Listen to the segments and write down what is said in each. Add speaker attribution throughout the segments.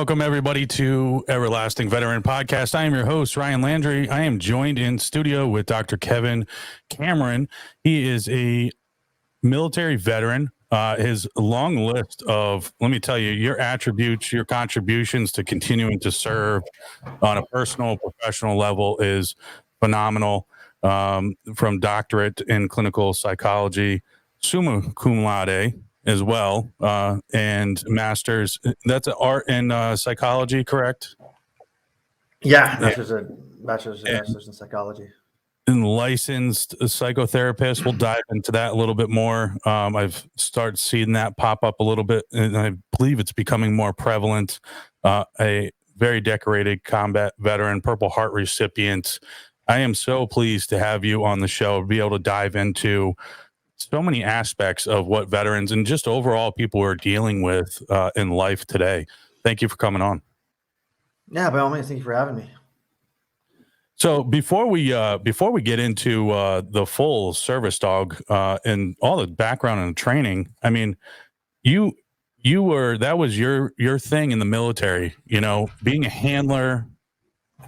Speaker 1: Welcome, everybody, to Everlasting Veteran Podcast. I am your host, Ryan Landry. I am joined in studio with Dr. Kevin Cameron. He is a military veteran. His long list of, let me tell you, your attributes, your contributions to continuing to serve on a personal, professional level is phenomenal. From doctorate in clinical psychology, summa cum laude as well, and master's. That's art and psychology, correct?
Speaker 2: Yeah, bachelor's in psychology.
Speaker 1: And licensed psychotherapist. We'll dive into that a little bit more. I've started seeing that pop up a little bit, and I believe it's becoming more prevalent. A very decorated combat veteran, Purple Heart recipient. I am so pleased to have you on the show, be able to dive into so many aspects of what veterans and just overall people are dealing with in life today. Thank you for coming on.
Speaker 2: Yeah, by all means, thank you for having me.
Speaker 1: So before we get into the full service dog and all the background and training, I mean, you were, that was your thing in the military, you know, being a handler,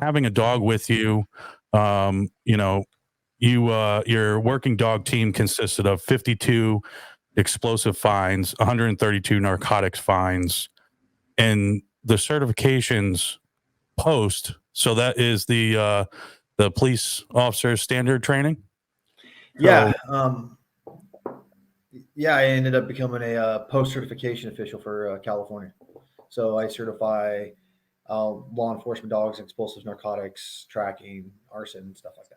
Speaker 1: having a dog with you, you know, your working dog team consisted of 52 explosive fines, 132 narcotics fines, and the certifications post. So that is the police officer standard training.
Speaker 2: Yeah. I ended up becoming a post-certification official for California. So I certify law enforcement dogs, explosives, narcotics, tracking, arson, stuff like that.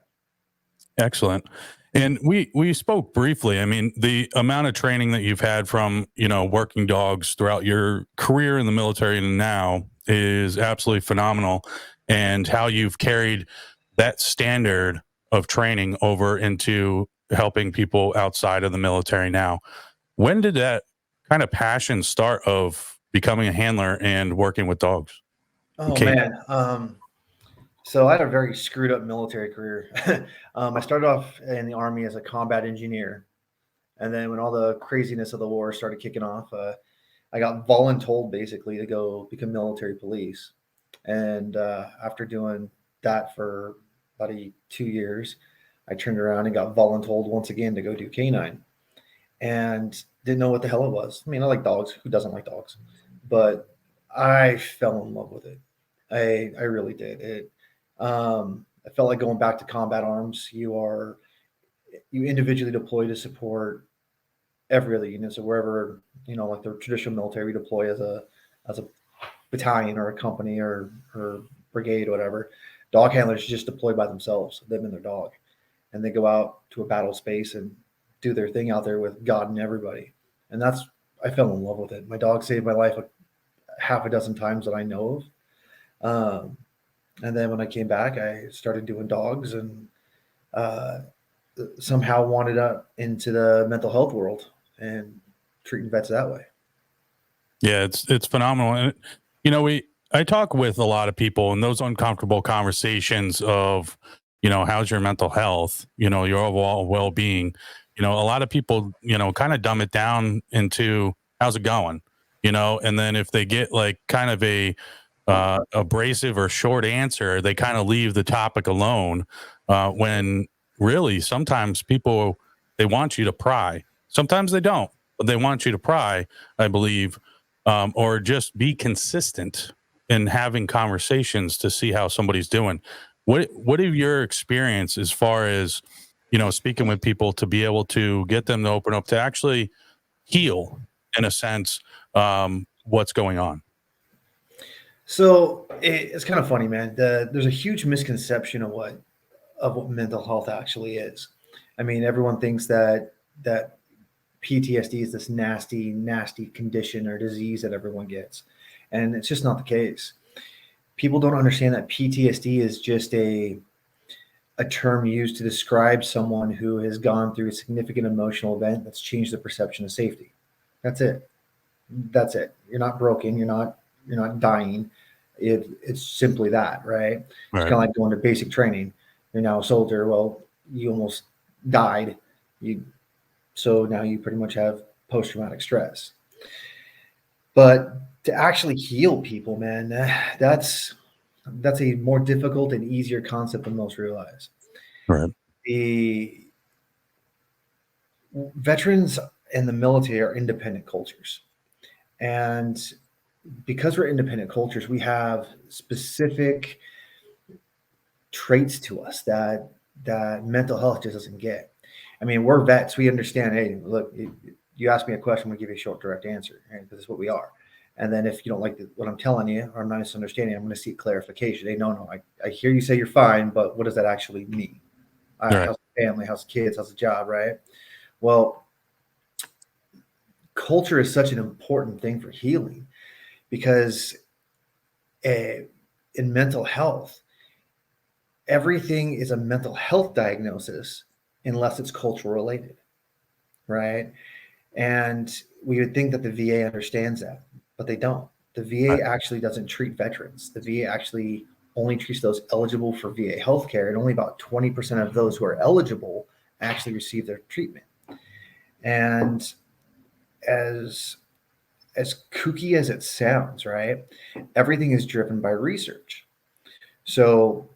Speaker 1: Excellent. And we spoke briefly. I mean, the amount of training that you've had from, you know, working dogs throughout your career in the military and now is absolutely phenomenal. And how you've carried that standard of training over into helping people outside of the military now. When did that kind of passion start of becoming a handler and working with dogs?
Speaker 2: Oh, man. So I had a very screwed up military career. I started off in the Army as a combat engineer. And then when all the craziness of the war started kicking off, I got voluntold basically to go become military police. And after doing that for about 2 years, I turned around and got voluntold once again to go do canine, and didn't know what the hell it was. I mean, I like dogs. Who doesn't like dogs? But I fell in love with it. I really did. I felt like going back to combat arms. You individually deploy to support every other unit. So wherever, you know, like the traditional military, we deploy as a battalion or a company or brigade or whatever. Dog handlers just deploy by themselves, them and their dog, and they go out to a battle space and do their thing out there with God and everybody. And I fell in love with it. My dog saved my life half a dozen times that I know of. And then when I came back, I started doing dogs and somehow wandered up into the mental health world and treating vets that way.
Speaker 1: Yeah, it's phenomenal. And, you know, I talk with a lot of people, and those uncomfortable conversations of, you know, how's your mental health, you know, your overall well-being, you know, a lot of people, you know, kind of dumb it down into how's it going, you know, and then if they get like kind of a abrasive or short answer, they kind of leave the topic alone, when really sometimes people, they want you to pry. Sometimes they don't, but they want you to pry, I believe, or just be consistent in having conversations to see how somebody's doing. What have your experience as far as, you know, speaking with people to be able to get them to open up, to actually heal in a sense, what's going on?
Speaker 2: So it's kind of funny, man. There's a huge misconception of what mental health actually is. I mean, everyone thinks that PTSD is this nasty, nasty condition or disease that everyone gets, and it's just not the case. People don't understand that PTSD is just a term used to describe someone who has gone through a significant emotional event that's changed the perception of safety. That's it. That's it. You're not broken. You're not dying. It's simply that, right? It's kind of like going to basic training. You're now a soldier. Well, you almost died. So now you pretty much have post-traumatic stress. But to actually heal people, man, that's a more difficult and easier concept than most realize.
Speaker 1: Right.
Speaker 2: The veterans and the military are independent cultures. And because we're independent cultures, we have specific traits to us that mental health just doesn't get. I mean, we're vets. We understand, hey, look, you ask me a question, we give you a short, direct answer, right? Because it's what we are. And then if you don't like what I'm telling you or I'm not misunderstanding, I'm going to seek clarification. Hey, no, I hear you say you're fine, but what does that actually mean?
Speaker 1: Right.
Speaker 2: How's the family? How's the kids? How's the job, right? Well, culture is such an important thing for healing because in mental health, everything is a mental health diagnosis unless it's cultural related, right? And we would think that the VA understands that, but they don't. The VA actually doesn't treat veterans. The VA actually only treats those eligible for VA healthcare, and only about 20% of those who are eligible actually receive their treatment. And as kooky as it sounds, right? Everything is driven by research. So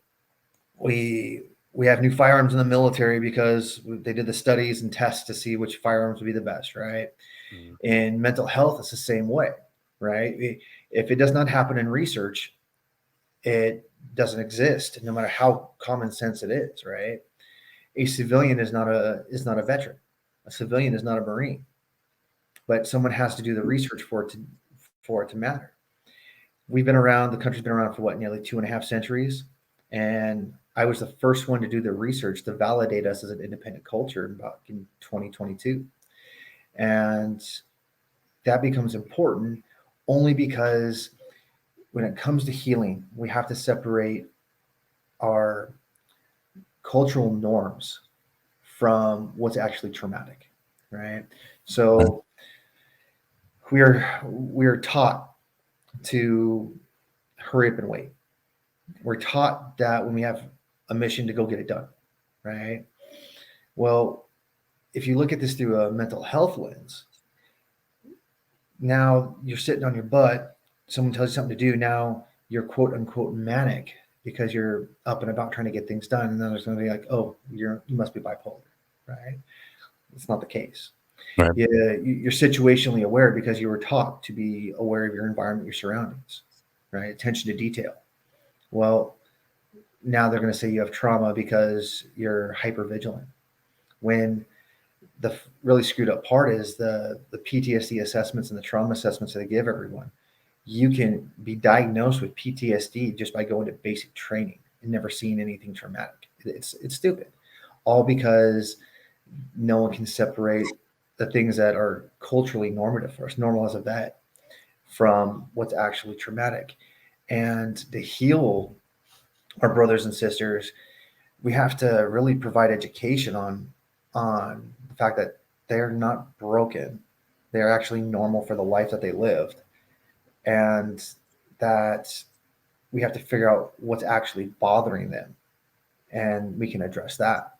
Speaker 2: we have new firearms in the military because they did the studies and tests to see which firearms would be the best, right? Mm-hmm. In mental health, it's the same way, right? If it does not happen in research, it doesn't exist, no matter how common sense it is, right? A civilian is not a veteran. A civilian is not a Marine, but someone has to do the research for it to matter. We've been around. The country's been around for what, nearly 2.5 centuries, and I was the first one to do the research to validate us as an independent culture about in 2022. And that becomes important only because when it comes to healing, we have to separate our cultural norms from what's actually traumatic, right? So we are taught to hurry up and wait. We're taught that when we have a mission to go get it done, right? Well, if you look at this through a mental health lens, now you're sitting on your butt, someone tells you something to do, now you're quote unquote manic because you're up and about trying to get things done, and then there's going to be like, oh, you must be bipolar, right? It's not the case. Right. You're situationally aware because you were taught to be aware of your environment, your surroundings, right? Attention to detail. Well, now they're going to say you have trauma because you're hypervigilant. When the really screwed up part is the PTSD assessments and the trauma assessments that they give everyone. You can be diagnosed with PTSD just by going to basic training and never seeing anything traumatic. It's stupid. All because no one can separate the things that are culturally normative for us, normal as a vet, from what's actually traumatic. And to heal our brothers and sisters, we have to really provide education on the fact that they're not broken. They're actually normal for the life that they lived. And that we have to figure out what's actually bothering them. And we can address that.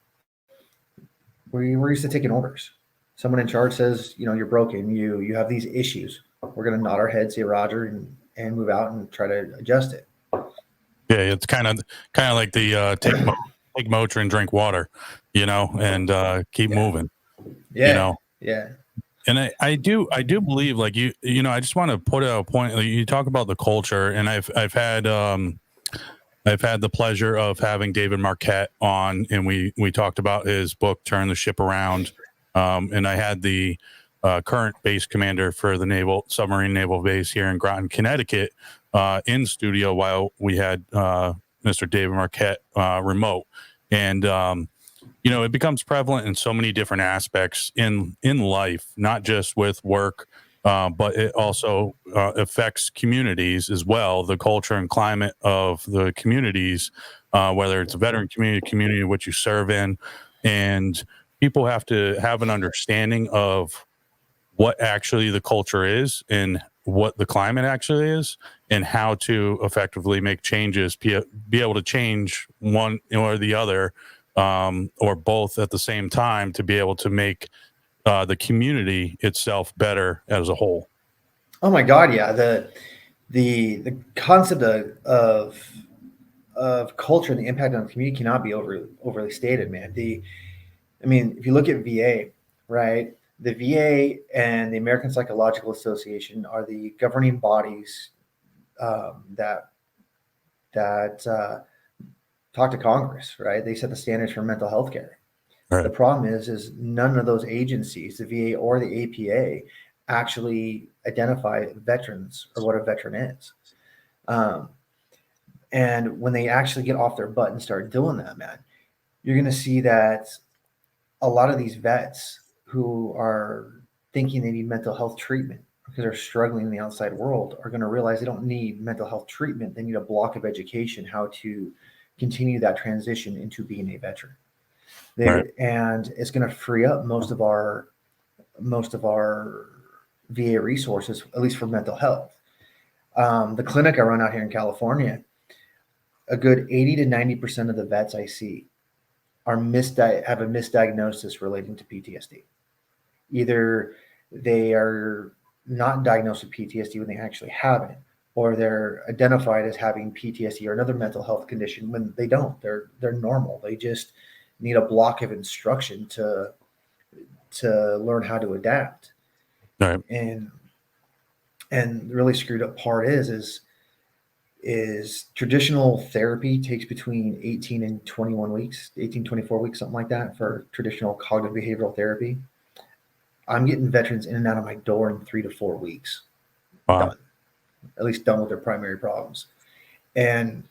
Speaker 2: We're used to taking orders. Someone in charge says, you're broken. You have these issues. We're going to nod our head, say Roger, and move out and try to adjust it.
Speaker 1: Yeah, it's kind of like the take Motrin, drink water, and keep moving.
Speaker 2: Yeah, yeah.
Speaker 1: And I do believe, like I just want to put out a point. Like, you talk about the culture, and I've had the pleasure of having David Marquette on, and we talked about his book, Turn the Ship Around. And I had the current base commander for the submarine naval base here in Groton, Connecticut, in studio while we had Mr. David Marquette remote. And it becomes prevalent in so many different aspects in life, not just with work, but it also affects communities as well, the culture and climate of the communities, whether it's a veteran community which you serve in. And people have to have an understanding of what actually the culture is and what the climate actually is, and how to effectively make changes, be able to change one or the other, or both at the same time, to be able to make the community itself better as a whole.
Speaker 2: Oh my God, yeah. The concept of culture and the impact on the community cannot be overly stated, man. I mean, if you look at VA, right? The VA and the American Psychological Association are the governing bodies that talk to Congress, right? They set the standards for mental health care. The
Speaker 1: Right.
Speaker 2: problem is none of those agencies, the VA or the APA, actually identify veterans or what a veteran is. Um, and when they actually get off their butt and start doing that, man, you're going to see that a lot of these vets who are thinking they need mental health treatment because they're struggling in the outside world are going to realize they don't need mental health treatment. They need a block of education how to continue that transition into being a veteran.
Speaker 1: Right.
Speaker 2: And it's going to free up most of our VA resources, at least for mental health. The clinic I run out here in California, a good 80 to 90% of the vets I see are have a misdiagnosis relating to PTSD. Either they are not diagnosed with PTSD when they actually have it, or they're identified as having PTSD or another mental health condition when they don't. They're normal. They just need a block of instruction to learn how to adapt.
Speaker 1: Right.
Speaker 2: And the really screwed up part is traditional therapy takes between 18 and 21 weeks, 18, 24 weeks, something like that for traditional cognitive behavioral therapy. I'm getting veterans in and out of my door in 3 to 4 weeks,
Speaker 1: Wow.
Speaker 2: done, at least done with their primary problems. And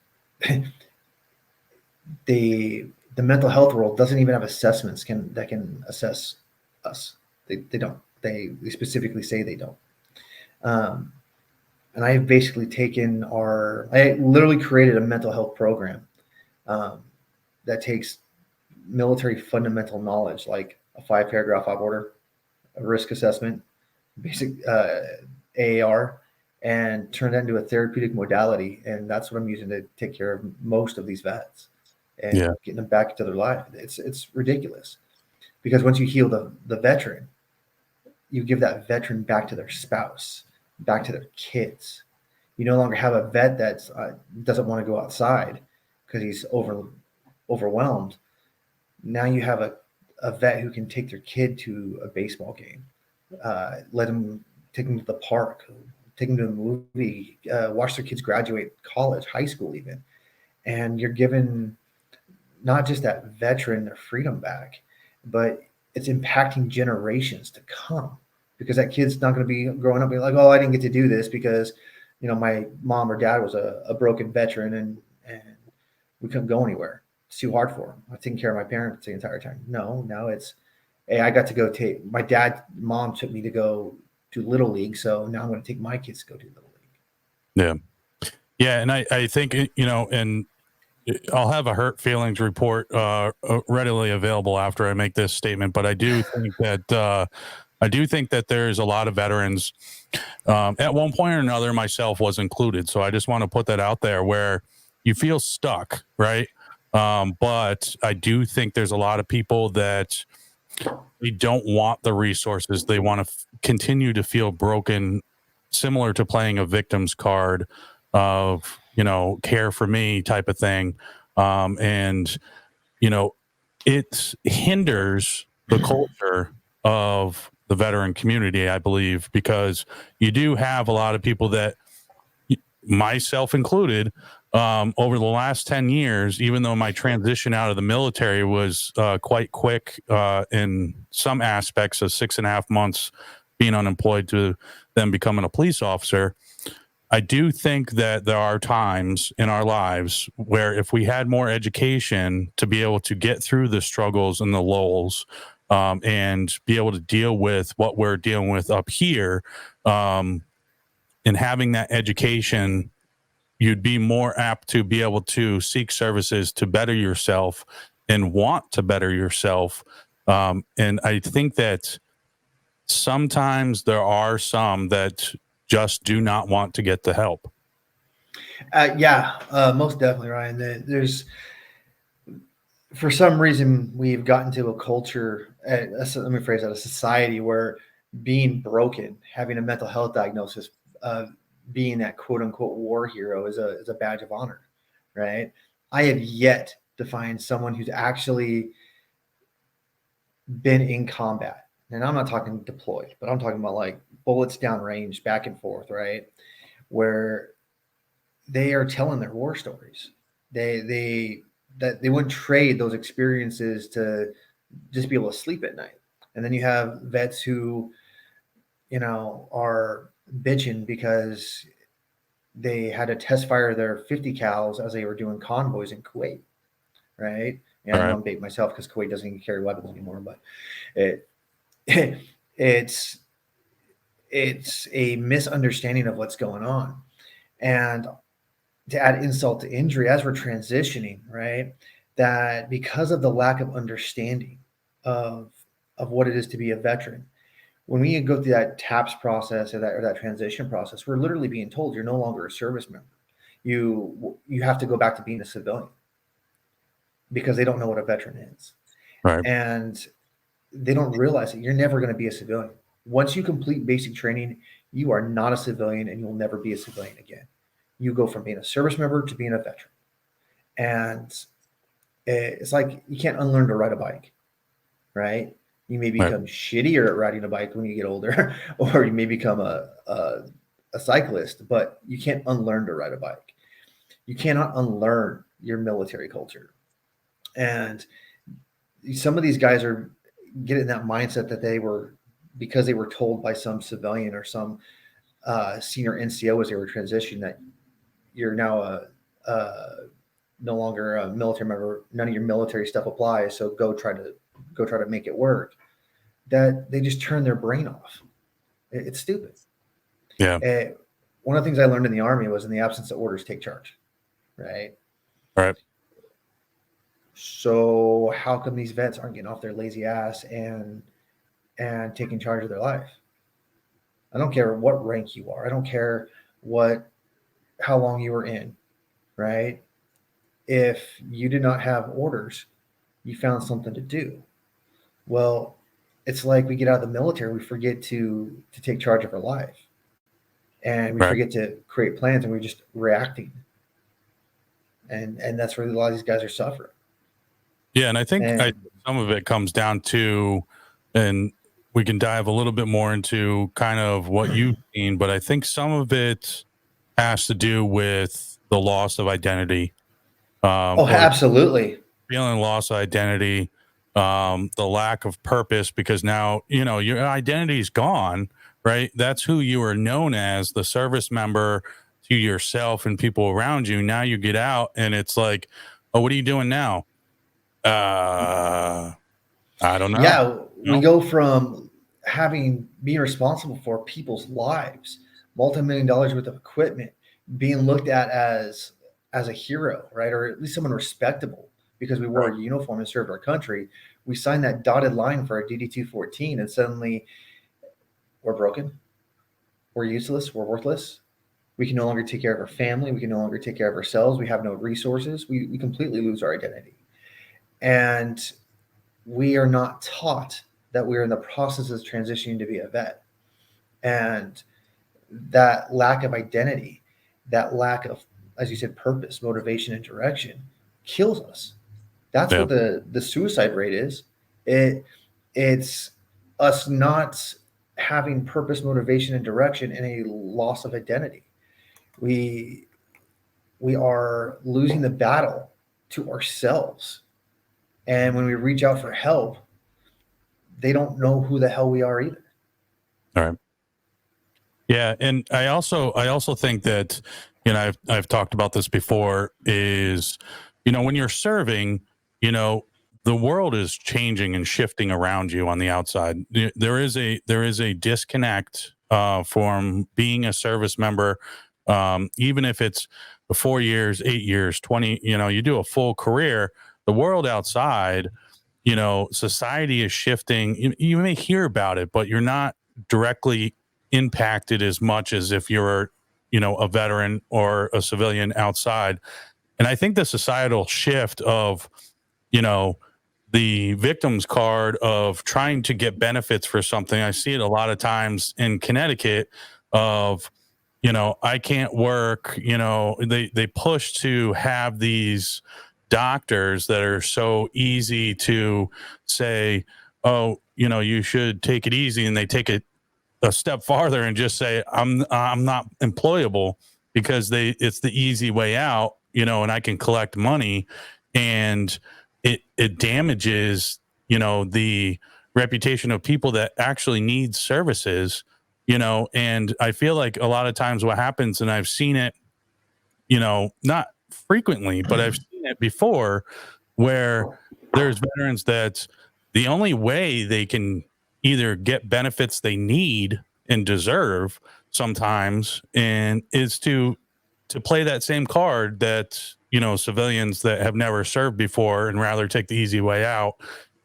Speaker 2: the mental health world doesn't even have assessments that can assess us. They don't. They specifically say they don't. Um, and I have basically I literally created a mental health program um, that takes military fundamental knowledge, like a 5-paragraph op order, a risk assessment, basic AAR, and turn that into a therapeutic modality. And that's what I'm using to take care of most of these vets and
Speaker 1: Yeah.
Speaker 2: getting them back into their life. It's ridiculous because once you heal the veteran, you give that veteran back to their spouse, back to their kids. You no longer have a vet that doesn't want to go outside because he's overwhelmed. Now you have a vet who can take their kid to a baseball game, let them take them to the park, take them to a movie, watch their kids graduate college, high school, even. And you're giving not just that veteran their freedom back, but it's impacting generations to come because that kid's not going to be growing up being like, oh, I didn't get to do this because, my mom or dad was a broken veteran and we couldn't go anywhere. It's too hard for them. I was taking care of my parents the entire time. No, now it's, hey, I got to go my mom took me to go to Little League. So now I'm going to take my kids to go to Little League.
Speaker 1: Yeah. Yeah. And I think, and I'll have a hurt feelings report readily available after I make this statement, but I do think that there's a lot of veterans at one point or another, myself was included. So I just want to put that out there where you feel stuck, right? But I do think there's a lot of people that they don't want the resources. They want to continue to feel broken, similar to playing a victim's card of, care for me type of thing. And, it hinders the culture of the veteran community, I believe, because you do have a lot of people that, myself included, over the last 10 years, even though my transition out of the military was quite quick in some aspects of 6.5 months being unemployed to then becoming a police officer, I do think that there are times in our lives where if we had more education to be able to get through the struggles and the lulls and be able to deal with what we're dealing with up here, and having that education, you'd be more apt to be able to seek services to better yourself and want to better yourself. And I think that sometimes there are some that just do not want to get the help.
Speaker 2: Yeah, most definitely, Ryan. There's, for some reason, we've gotten to a culture, let me phrase that, a society where being broken, having a mental health diagnosis, being that quote unquote war hero is a badge of honor, right? I have yet to find someone who's actually been in combat. And I'm not talking deployed, but I'm talking about like bullets downrange, back and forth, right? Where they are telling their war stories. They that they wouldn't trade those experiences to just be able to sleep at night. And then you have vets who, are bitching because they had to test fire their 50 cals as they were doing convoys in Kuwait, right? Yeah, I know I'm baiting myself because Kuwait doesn't even carry weapons anymore, but it it's a misunderstanding of what's going on. And to add insult to injury, as we're transitioning, right, that because of the lack of understanding of what it is to be a veteran, when we go through that TAPS process or that transition process, we're literally being told you're no longer a service member. You have to go back to being a civilian because they don't know what a veteran is.
Speaker 1: Right.
Speaker 2: And they don't realize that you're never going to be a civilian. Once you complete basic training, you are not a civilian and you'll never be a civilian again. You go from being a service member to being a veteran. And it's like you can't unlearn to ride a bike, right? You may become shittier at riding a bike when you get older, or you may become a cyclist, but you can't unlearn to ride a bike. You cannot unlearn your military culture. And some of these guys are getting that mindset that they were, because they were told by some civilian or some senior NCO as they were transitioning that you're now no longer a military member. None of your military stuff applies. So go try to make it work. That they just turn their brain off. It's stupid.
Speaker 1: Yeah.
Speaker 2: One of the things I learned in the Army was in the absence of orders, take charge. Right.
Speaker 1: Right.
Speaker 2: So how come these vets aren't getting off their lazy ass and taking charge of their life? I don't care what rank you are. I don't care how long you were in, right? If you did not have orders, you found something to do. Well, it's like we get out of the military, we forget to take charge of our life. And we forget to create plans and we're just reacting. And that's where a lot of these guys are suffering.
Speaker 1: Yeah, and I think some of it comes down to, and we can dive a little bit more into kind of what you've seen, but I think some of it has to do with the loss of identity.
Speaker 2: Absolutely.
Speaker 1: Feeling loss of identity, the lack of purpose, because now, your identity is gone, right? That's who you are known as, the service member to yourself and people around you. Now you get out and it's like, oh, what are you doing now? I don't know.
Speaker 2: Yeah, we go from being responsible for people's lives, multi-million dollars worth of equipment, being looked at as a hero, right? Or at least someone respectable because we wore a uniform and served our country. We signed that dotted line for our DD-214 and suddenly we're broken. We're useless. We're worthless. We can no longer take care of our family. We can no longer take care of ourselves. We have no resources. We completely lose our identity. And we are not taught that we're in the process of transitioning to be a vet. And that lack of identity, that lack of, as you said, purpose, motivation, and direction kills us. That's what the suicide rate is. It's us not having purpose, motivation, and direction and a loss of identity. We are losing the battle to ourselves. And when we reach out for help, they don't know who the hell we are either.
Speaker 1: All right. Yeah, and I also think that, I've talked about this before, is, when you're serving, the world is changing and shifting around you on the outside. There is a disconnect from being a service member, even if it's 4 years, 8 years, 20. You do a full career. The world outside, society is shifting. You may hear about it, but you're not directly impacted as much as if you're, a veteran or a civilian outside. And I think the societal shift of, the victim's card of trying to get benefits for something. I see it a lot of times in Connecticut of, I can't work, they push to have these doctors that are so easy to say, oh, you should take it easy. And they take it a step farther and just say, I'm not employable because it's the easy way out, and I can collect money, and it damages, the reputation of people that actually need services, and I feel like a lot of times what happens, and I've seen it, not frequently, but I've seen it before, where there's veterans that the only way they can either get benefits they need and deserve sometimes and is to play that same card that, civilians that have never served before and rather take the easy way out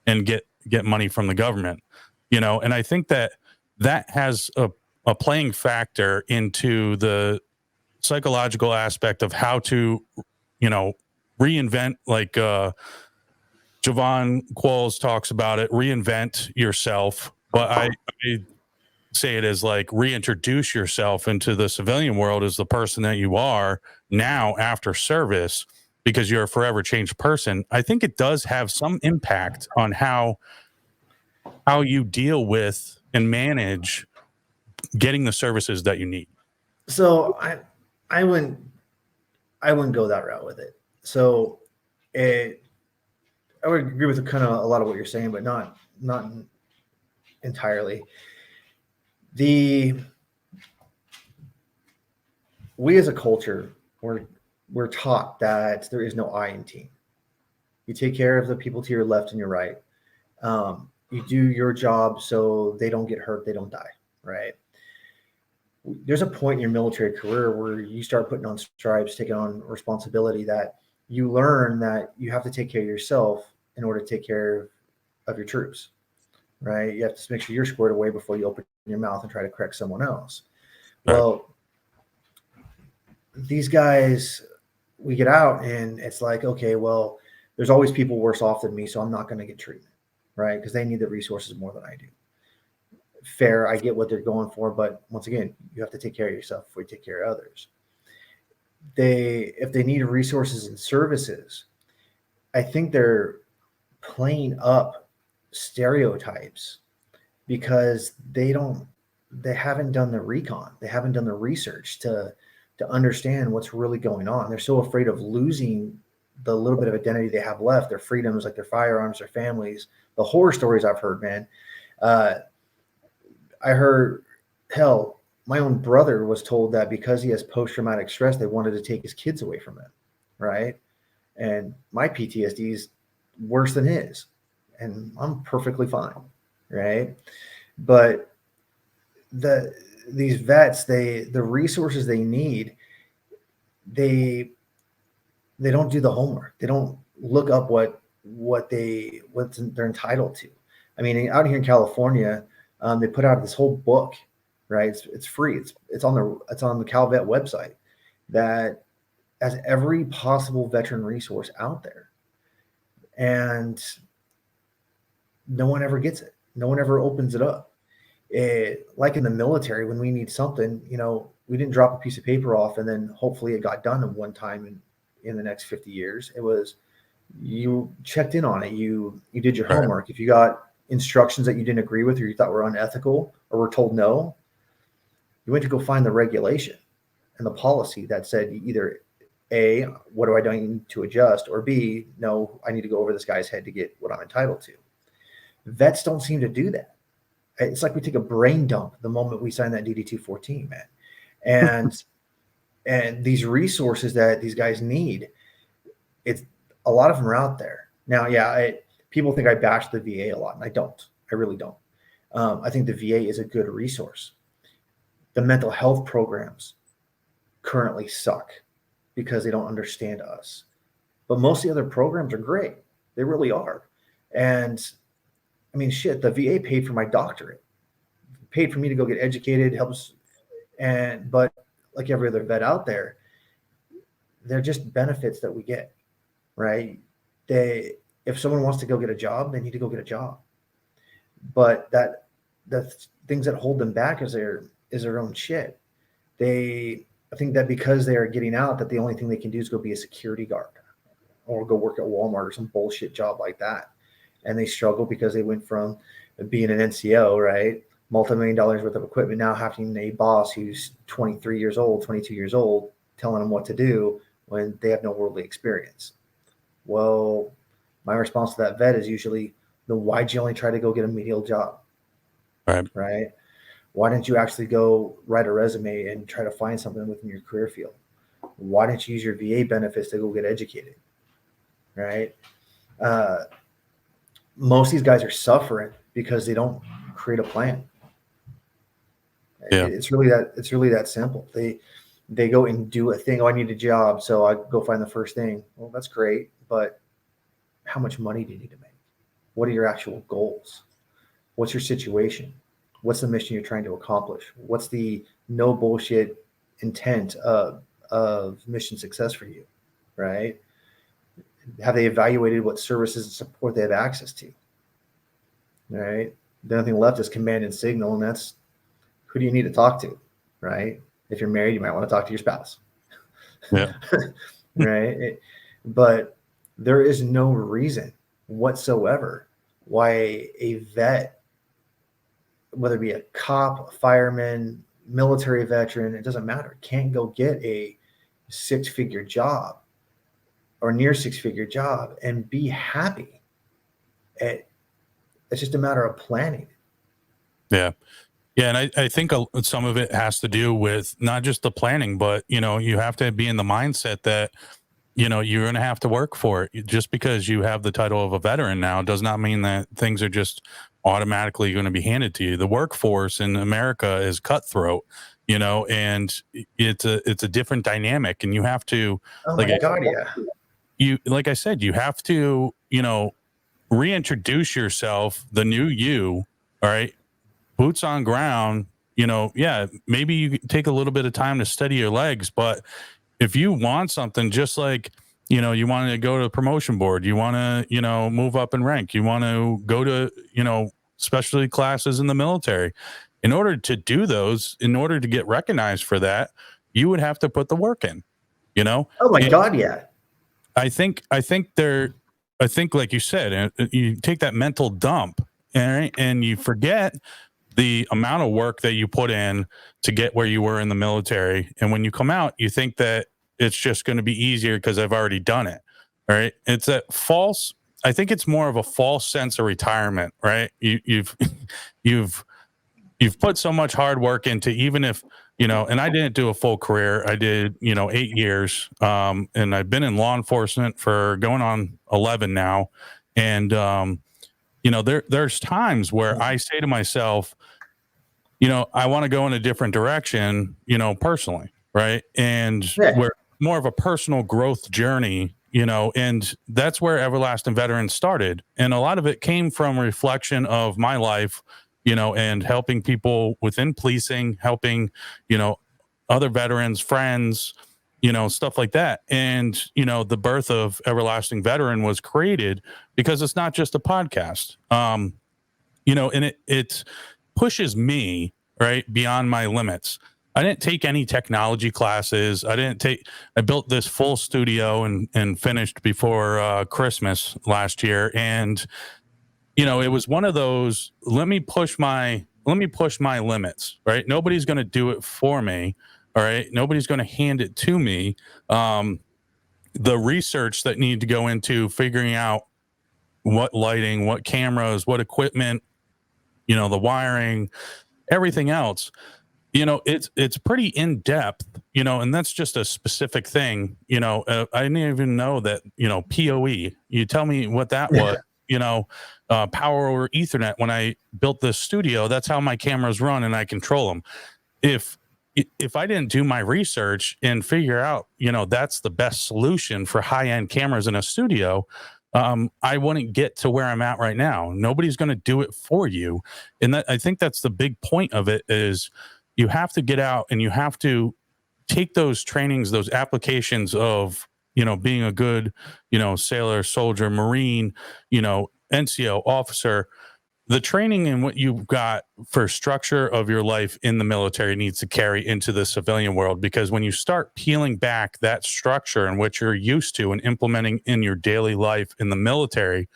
Speaker 1: and get money from the government, and I think that has a playing factor into the psychological aspect of how to, reinvent, like Javon Qualls talks about it, reinvent yourself. But I say it as like reintroduce yourself into the civilian world as the person that you are now after service, because you're a forever changed person. I think it does have some impact on how you deal with and manage getting the services that you need.
Speaker 2: So I wouldn't go that route with it. So I would agree with kind of a lot of what you're saying, but not entirely. We as a culture, we're taught that there is no I in team. You take care of the people to your left and your right. You do your job so they don't get hurt, they don't die, right? There's a point in your military career where you start putting on stripes, taking on responsibility, that you learn that you have to take care of yourself in order to take care of your troops, right? You have to make sure you're squared away before you open your mouth and try to correct someone else. Right. Well, these guys, we get out and it's like, okay, well, there's always people worse off than me, so I'm not going to get treatment, right? Because they need the resources more than I do. Fair, I get what they're going for, but once again, you have to take care of yourself before you take care of others. If they need resources and services, I think they're playing up stereotypes because they haven't done the recon, they haven't done the research to understand what's really going on. They're so afraid of losing the little bit of identity they have left, their freedoms, like their firearms, their families. The horror stories I've heard, man. I heard, hell, my own brother was told that because he has post-traumatic stress, they wanted to take his kids away from him, right? And my PTSD is worse than his, and I'm perfectly fine, right? But these vets, the resources they need, they don't do the homework. They don't look up what they're entitled to. I mean, out here in California, they put out this whole book, right? It's free. It's on the CalVet website that has every possible veteran resource out there, and no one ever gets it. No one ever opens it up. Like in the military, when we need something, we didn't drop a piece of paper off and then hopefully it got done in one time in the next 50 years. It was, you checked in on it. You did your homework. If you got instructions that you didn't agree with or you thought were unethical or were told no, you went to go find the regulation and the policy that said either A, what do I need to adjust, or B, no, I need to go over this guy's head to get what I'm entitled to. Vets don't seem to do that. It's like we take a brain dump the moment we sign that DD 214, man. And these resources that these guys need, it's a lot of them are out there. Now, yeah, people think I bash the VA a lot, and I don't. I really don't. I think the VA is a good resource. The mental health programs currently suck because they don't understand us. But most of the other programs are great. They really are. And I mean, shit, the VA paid for my doctorate, paid for me to go get educated, helps. But like every other vet out there, they're just benefits that we get, right? if someone wants to go get a job, they need to go get a job. But the things that hold them back is their own shit. I think that because they are getting out, that the only thing they can do is go be a security guard or go work at Walmart or some bullshit job like that. And they struggle because they went from being an NCO, right? Multi-million-dollar worth of equipment, now having a boss who's 23 years old, 22 years old, telling them what to do when they have no worldly experience. Well, my response to that vet is usually, then why'd you only try to go get a medial job? Right? Why didn't you actually go write a resume and try to find something within your career field? Why didn't you use your VA benefits to go get educated? Right? Most of these guys are suffering because they don't create a plan.
Speaker 1: Yeah.
Speaker 2: It's really that simple. They go and do a thing. Oh, I need a job, so I go find the first thing. Well, that's great, but how much money do you need to make? What are your actual goals? What's your situation? What's the mission you're trying to accomplish? What's the no bullshit intent of mission success for you, right? Have they evaluated what services and support they have access to? Right. The only thing left is command and signal, and that's who do you need to talk to, right? If you're married, you might want to talk to your spouse.
Speaker 1: Yeah.
Speaker 2: Right. But there is no reason whatsoever why a vet, whether it be a cop, a fireman, military veteran, it doesn't matter, can't go get a 6-figure job or near 6-figure job and be happy. It's just a matter of planning.
Speaker 1: Yeah. Yeah. And I think some of it has to do with not just the planning, but, you have to be in the mindset that, you're going to have to work for it. Just because you have the title of a veteran now does not mean that things are just automatically going to be handed to you. The workforce in America is cutthroat, and it's a different dynamic, and you have to,
Speaker 2: Oh my God, yeah.
Speaker 1: like I said, you have to, reintroduce yourself, the new you. All right. Boots on ground, yeah, maybe you take a little bit of time to steady your legs, but if you want something, just like, you want to go to the promotion board, you want to, move up in rank, you want to go to, specialty classes in the military. In order to do those, in order to get recognized for that, you would have to put the work in,
Speaker 2: Oh my God, yeah.
Speaker 1: I think like you said, you take that mental dump, and you forget the amount of work that you put in to get where you were in the military. And when you come out, you think that it's just going to be easier because I've already done it. All right. It's I think it's more of a false sense of retirement, right? You've put so much hard work into, even if, and I didn't do a full career. I did, 8 years. And I've been in law enforcement for going on 11 now. And, there's times where I say to myself, I want to go in a different direction, personally. Right. And we're more of a personal growth journey, and that's where Everlasting Veterans started. And a lot of it came from reflection of my life, and helping people within policing, helping, other veterans, friends, stuff like that. And, the birth of Everlasting Veteran was created because it's not just a podcast, and it pushes me right beyond my limits. I didn't take any technology classes. I built this full studio and finished before Christmas last year. And, it was one of those, let me push my limits, right? Nobody's going to do it for me. All right. Nobody's going to hand it to me. The research that need to go into figuring out what lighting, what cameras, what equipment, the wiring, everything else, it's pretty in depth, and that's just a specific thing. I didn't even know that, PoE, you tell me what that was, power over Ethernet. When I built this studio, that's how my cameras run and I control them. If I didn't do my research and figure out, that's the best solution for high-end cameras in a studio, I wouldn't get to where I'm at right now. Nobody's going to do it for you. And I think that's the big point of it is you have to get out and you have to take those trainings, those applications of, being a good, sailor, soldier, Marine, NCO officer, the training and what you've got for structure of your life in the military needs to carry into the civilian world, because when you start peeling back that structure and what you're used to and implementing in your daily life in the military,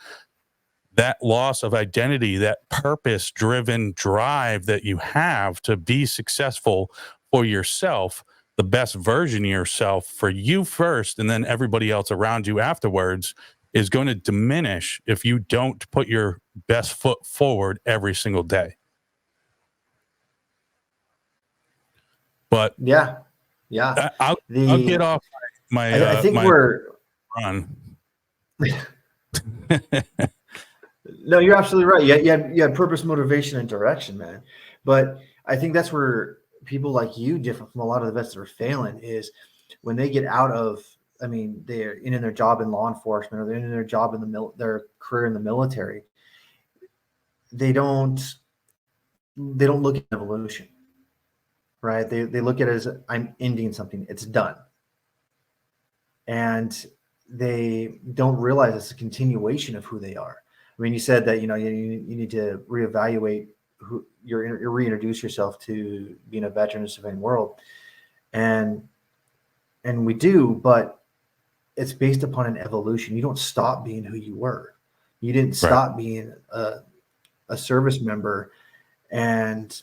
Speaker 1: that loss of identity, that purpose driven drive that you have to be successful for yourself, the best version of yourself for you first, and then everybody else around you afterwards, is going to diminish if you don't put your best foot forward every single day. But
Speaker 2: Yeah.
Speaker 1: I'll get off
Speaker 2: I think
Speaker 1: my
Speaker 2: we're
Speaker 1: run.
Speaker 2: No, you're absolutely right. You had purpose, motivation, and direction, man. But I think that's where people like you differ from a lot of the vets that are failing is when they get out of, I mean, they're in their job in law enforcement or they're in their job in their career in the military. They don't look at evolution, right? They look at it as I'm ending something. It's done. And they don't realize it's a continuation of who they are. I mean, you said that, you need to reevaluate who you're reintroduce yourself to being a veteran in the civilian world. And we do, but it's based upon an evolution. You don't stop being who you were. You didn't stop being a service member and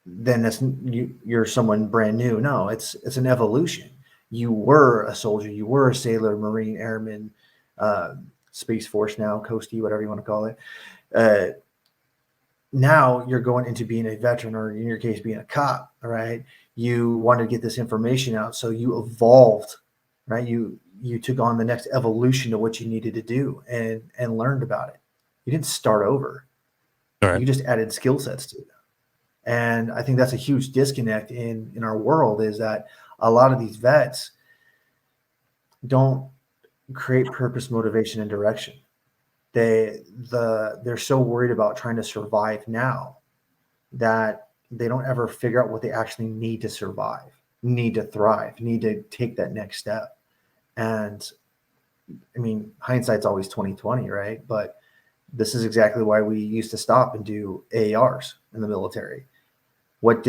Speaker 2: then you're someone brand new. No, it's an evolution. You were a soldier, you were a sailor, Marine, airman, Space Force now, Coastie, whatever you want to call it. Now you're going into being a veteran, or in your case, being a cop, right? You want to get this information out, so you evolved, right? You took on the next evolution of what you needed to do and learned about it. You didn't start over. Right. You just added skill sets to it. And I think that's a huge disconnect in our world, is that a lot of these vets don't create purpose, motivation, and direction. They're so worried about trying to survive now that they don't ever figure out what they actually need to survive, need to thrive, need to take that next step. And I mean, hindsight's always 20/20, right? But this is exactly why we used to stop and do AARs in the military. What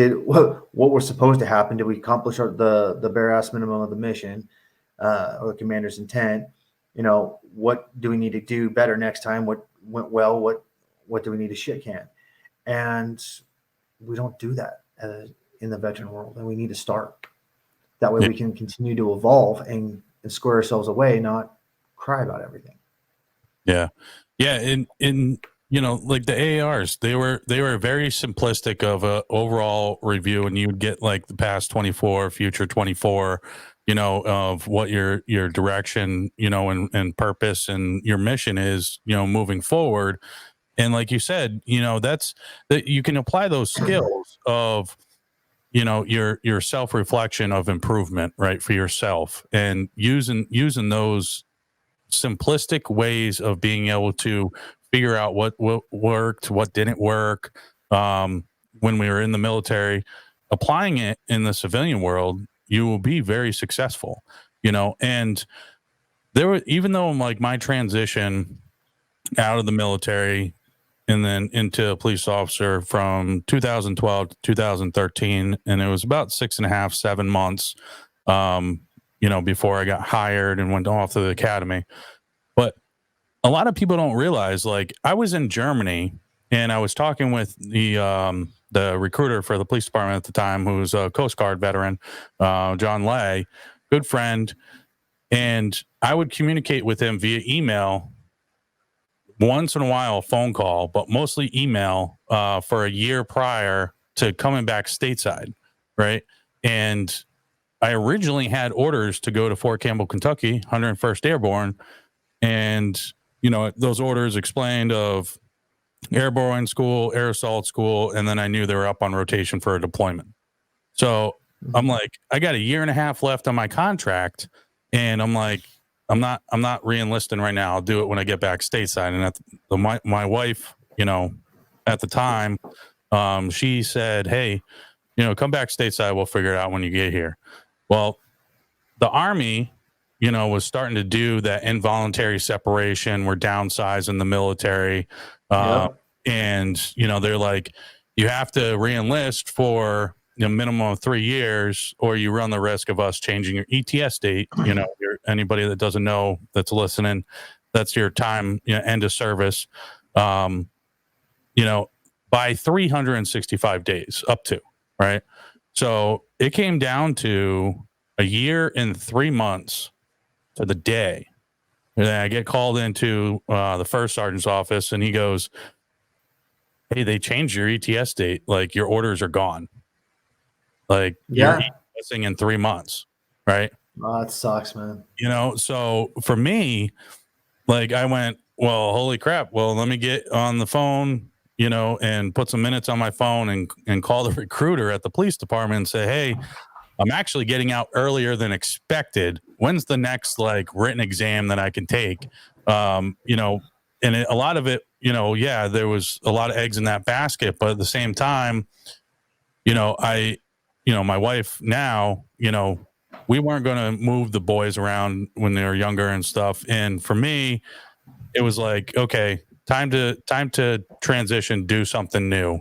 Speaker 2: was supposed to happen? Did we accomplish the bare ass minimum of the mission, or the commander's intent? What do we need to do better next time? What went well? What do we need to shit can? And we don't do that in the veteran world, and we need to start. That way we can continue to evolve and square ourselves away, not cry about everything.
Speaker 1: Yeah. In like the AARs, they were very simplistic of a overall review, and you'd get like the past 24, future 24, of what your direction, and purpose and your mission is, moving forward. And like you said, that's that you can apply those skills of, your self-reflection of improvement, right, for yourself, and using those simplistic ways of being able to figure out what worked, what didn't work, when we were in the military, applying it in the civilian world, you will be very successful, and there were, even though like my transition out of the military and then into a police officer from 2012 to 2013, and it was about 6.5, 7 months, before I got hired and went off to the academy. But a lot of people don't realize, like, I was in Germany and I was talking with the recruiter for the police department at the time, who was a Coast Guard veteran, John Lay, good friend. And I would communicate with him via email, once in a while a phone call, but mostly email, for a year prior to coming back stateside, right? And I originally had orders to go to Fort Campbell, Kentucky, 101st Airborne. And, those orders explained of airborne school, air assault school, and then I knew they were up on rotation for a deployment. So I'm like, I got a year and a half left on my contract, and I'm like, I'm not re-enlisting right now. I'll do it when I get back stateside. And my wife, at the time, she said, hey, come back stateside. We'll figure it out when you get here. Well, the Army was starting to do that involuntary separation. We're downsizing the military. And, they're like, you have to re-enlist for a minimum of 3 years, or you run the risk of us changing your ETS date. Anybody that doesn't know that's listening, that's your time, end of service, by 365 days up to, right? So it came down to a year and 3 months to the day. And then I get called into the first sergeant's office, and he goes, "Hey, they changed your ETS date. Like, your orders are gone. Like, you're ETSing in 3 months, right?"
Speaker 2: Oh, it sucks, man.
Speaker 1: So for me, like, I went, well, holy crap. Well, let me get on the phone, and put some minutes on my phone and call the recruiter at the police department and say, "Hey, I'm actually getting out earlier than expected. When's the next written exam that I can take?" And a lot of it, there was a lot of eggs in that basket, but at the same time, my wife now, we weren't going to move the boys around when they were younger and stuff. And for me, it was like, okay, time to transition, do something new,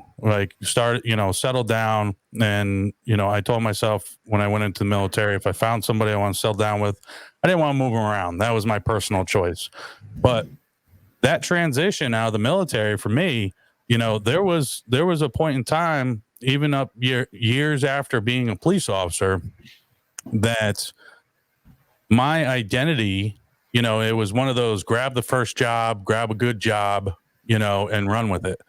Speaker 1: start, settle down. And, I told myself when I went into the military, if I found somebody I want to settle down with, I didn't want to move them around. That was my personal choice. But that transition out of the military for me, there was a point in time, even up years after being a police officer, that my identity, it was one of those grab the first job, grab a good job, and run with it.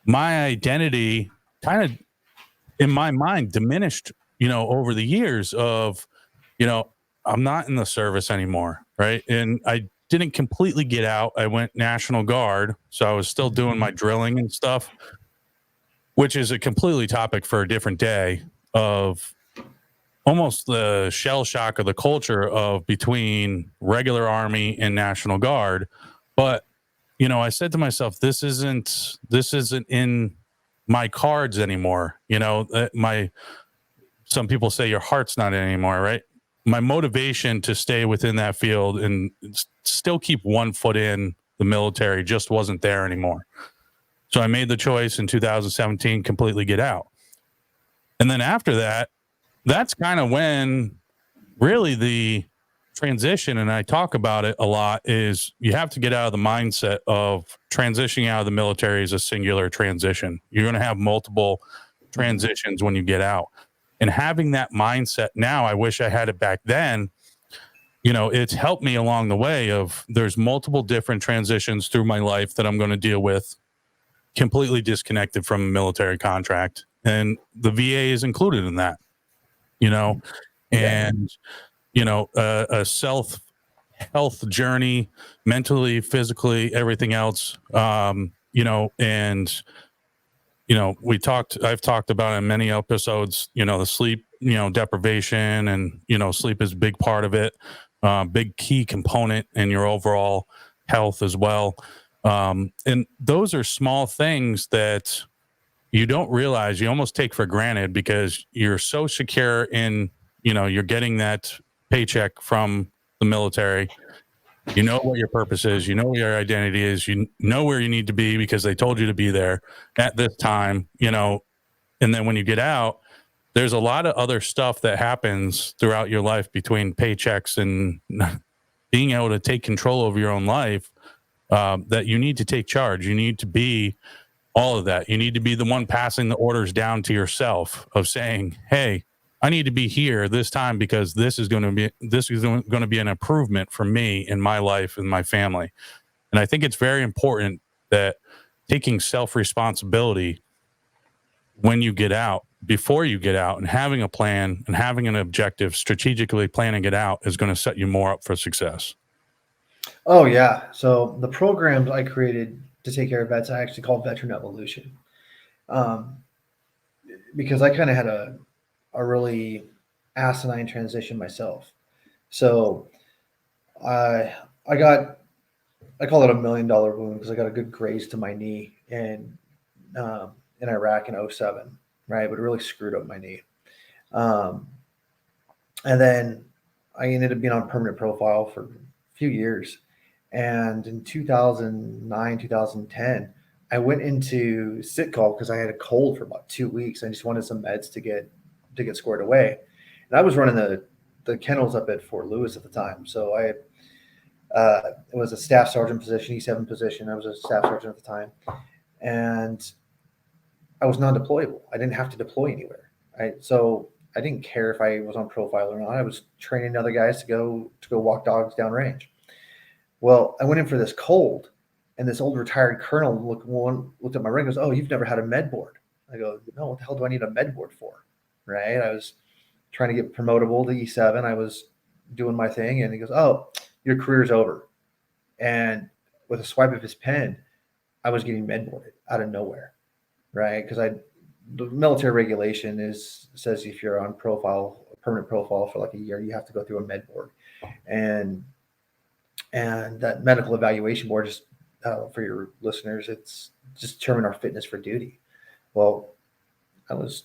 Speaker 1: My identity kind of in my mind diminished, over the years of, I'm not in the service anymore. Right. And I didn't completely get out. I went National Guard. So I was still doing my drilling and stuff, which is a completely topic for a different day, of almost the shell shock of the culture of between regular Army and National Guard. But, I said to myself, this isn't in my cards anymore. Some people say your heart's not in anymore, right? My motivation to stay within that field and still keep one foot in the military just wasn't there anymore. So I made the choice in 2017, completely get out. And then after that, that's kind of when really the transition, and I talk about it a lot, is you have to get out of the mindset of transitioning out of the military as a singular transition. You're going to have multiple transitions when you get out. And having that mindset now, I wish I had it back then. It's helped me along the way of there's multiple different transitions through my life that I'm going to deal with, completely disconnected from a military contract. And the VA is included in that, and, a self health journey, mentally, physically, everything else. And, I've talked about in many episodes, the sleep, deprivation, and, sleep is a big part of it, big key component in your overall health as well. And those are small things that you don't realize, you almost take for granted because you're so secure in, you're getting that paycheck from the military. You know what your purpose is, you know what your identity is, you know where you need to be because they told you to be there at this time, and then when you get out, there's a lot of other stuff that happens throughout your life between paychecks and being able to take control of your own life, that you need to take charge. You need to be all of that. You need to be the one passing the orders down to yourself of saying, hey, I need to be here this time because this is going to be an improvement for me in my life and my family. And I think it's very important that taking self-responsibility when you get out, before you get out, and having a plan and having an objective, strategically planning it out, is going to set you more up for success.
Speaker 2: Oh yeah. So the programs I created to take care of vets, I actually call Veteran Evolution, um, because I kind of had a really asinine transition myself. So I got, I call it a $1 million wound because I got a good graze to my knee in Iraq in '07, right? But it really screwed up my knee. Um, and then I ended up being on permanent profile for a few years. And in 2009, 2010, I went into sick call because I had a cold for about 2 weeks. I just wanted some meds to get squared away. And I was running the kennels up at Fort Lewis at the time. So it was a staff sergeant position, E7 position. I was a staff sergeant at the time. And I was non-deployable. I didn't have to deploy anywhere. So I didn't care if I was on profile or not. I was training other guys to go walk dogs downrange. Well, I went in for this cold, and this old retired colonel looked at my ring and goes, "Oh, you've never had a med board." I go, "No, what the hell do I need a med board for?" Right? I was trying to get promotable to E7. I was doing my thing, and he goes, "Oh, your career's over." And with a swipe of his pen, I was getting med boarded out of nowhere, right? Because the military regulation says if you're on permanent profile for like a year, you have to go through a med board, and that medical evaluation board, just for your listeners, it's just determine our fitness for duty. Well, I was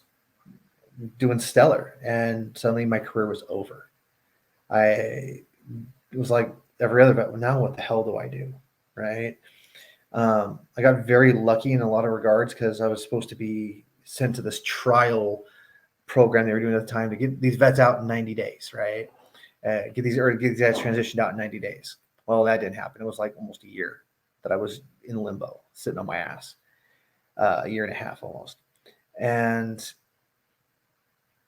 Speaker 2: doing stellar, and suddenly my career was over. It was like every other vet. Well, now what the hell do I do, right? I got very lucky in a lot of regards because I was supposed to be sent to this trial program they were doing at the time to get these vets out in 90 days, right? Get these guys transitioned out in 90 days. Well, that didn't happen. It was like almost a year that I was in limbo, sitting on my ass, a year and a half almost, and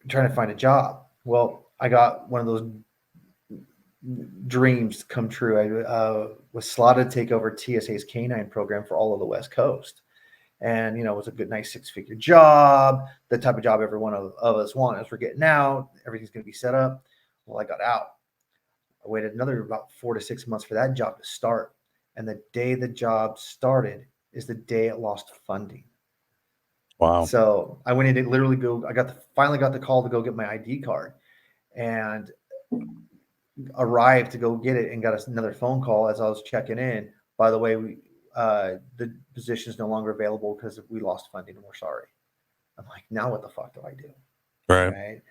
Speaker 2: trying to find a job. Well, I got one of those dreams come true. I was slotted to take over TSA's K9 program for all of the West Coast. And, it was a good, nice 6-figure job, the type of job every one of us want. As we're getting out, everything's going to be set up. Well, I got out. I waited another about 4 to 6 months for that job to start. And the day the job started is the day it lost funding.
Speaker 1: Wow.
Speaker 2: So I went in to literally finally got the call to go get my ID card, and arrived to go get it, and got another phone call as I was checking in. By the way, the position is no longer available because we lost funding and we're sorry. I'm like, now what the fuck do I do?
Speaker 1: Right.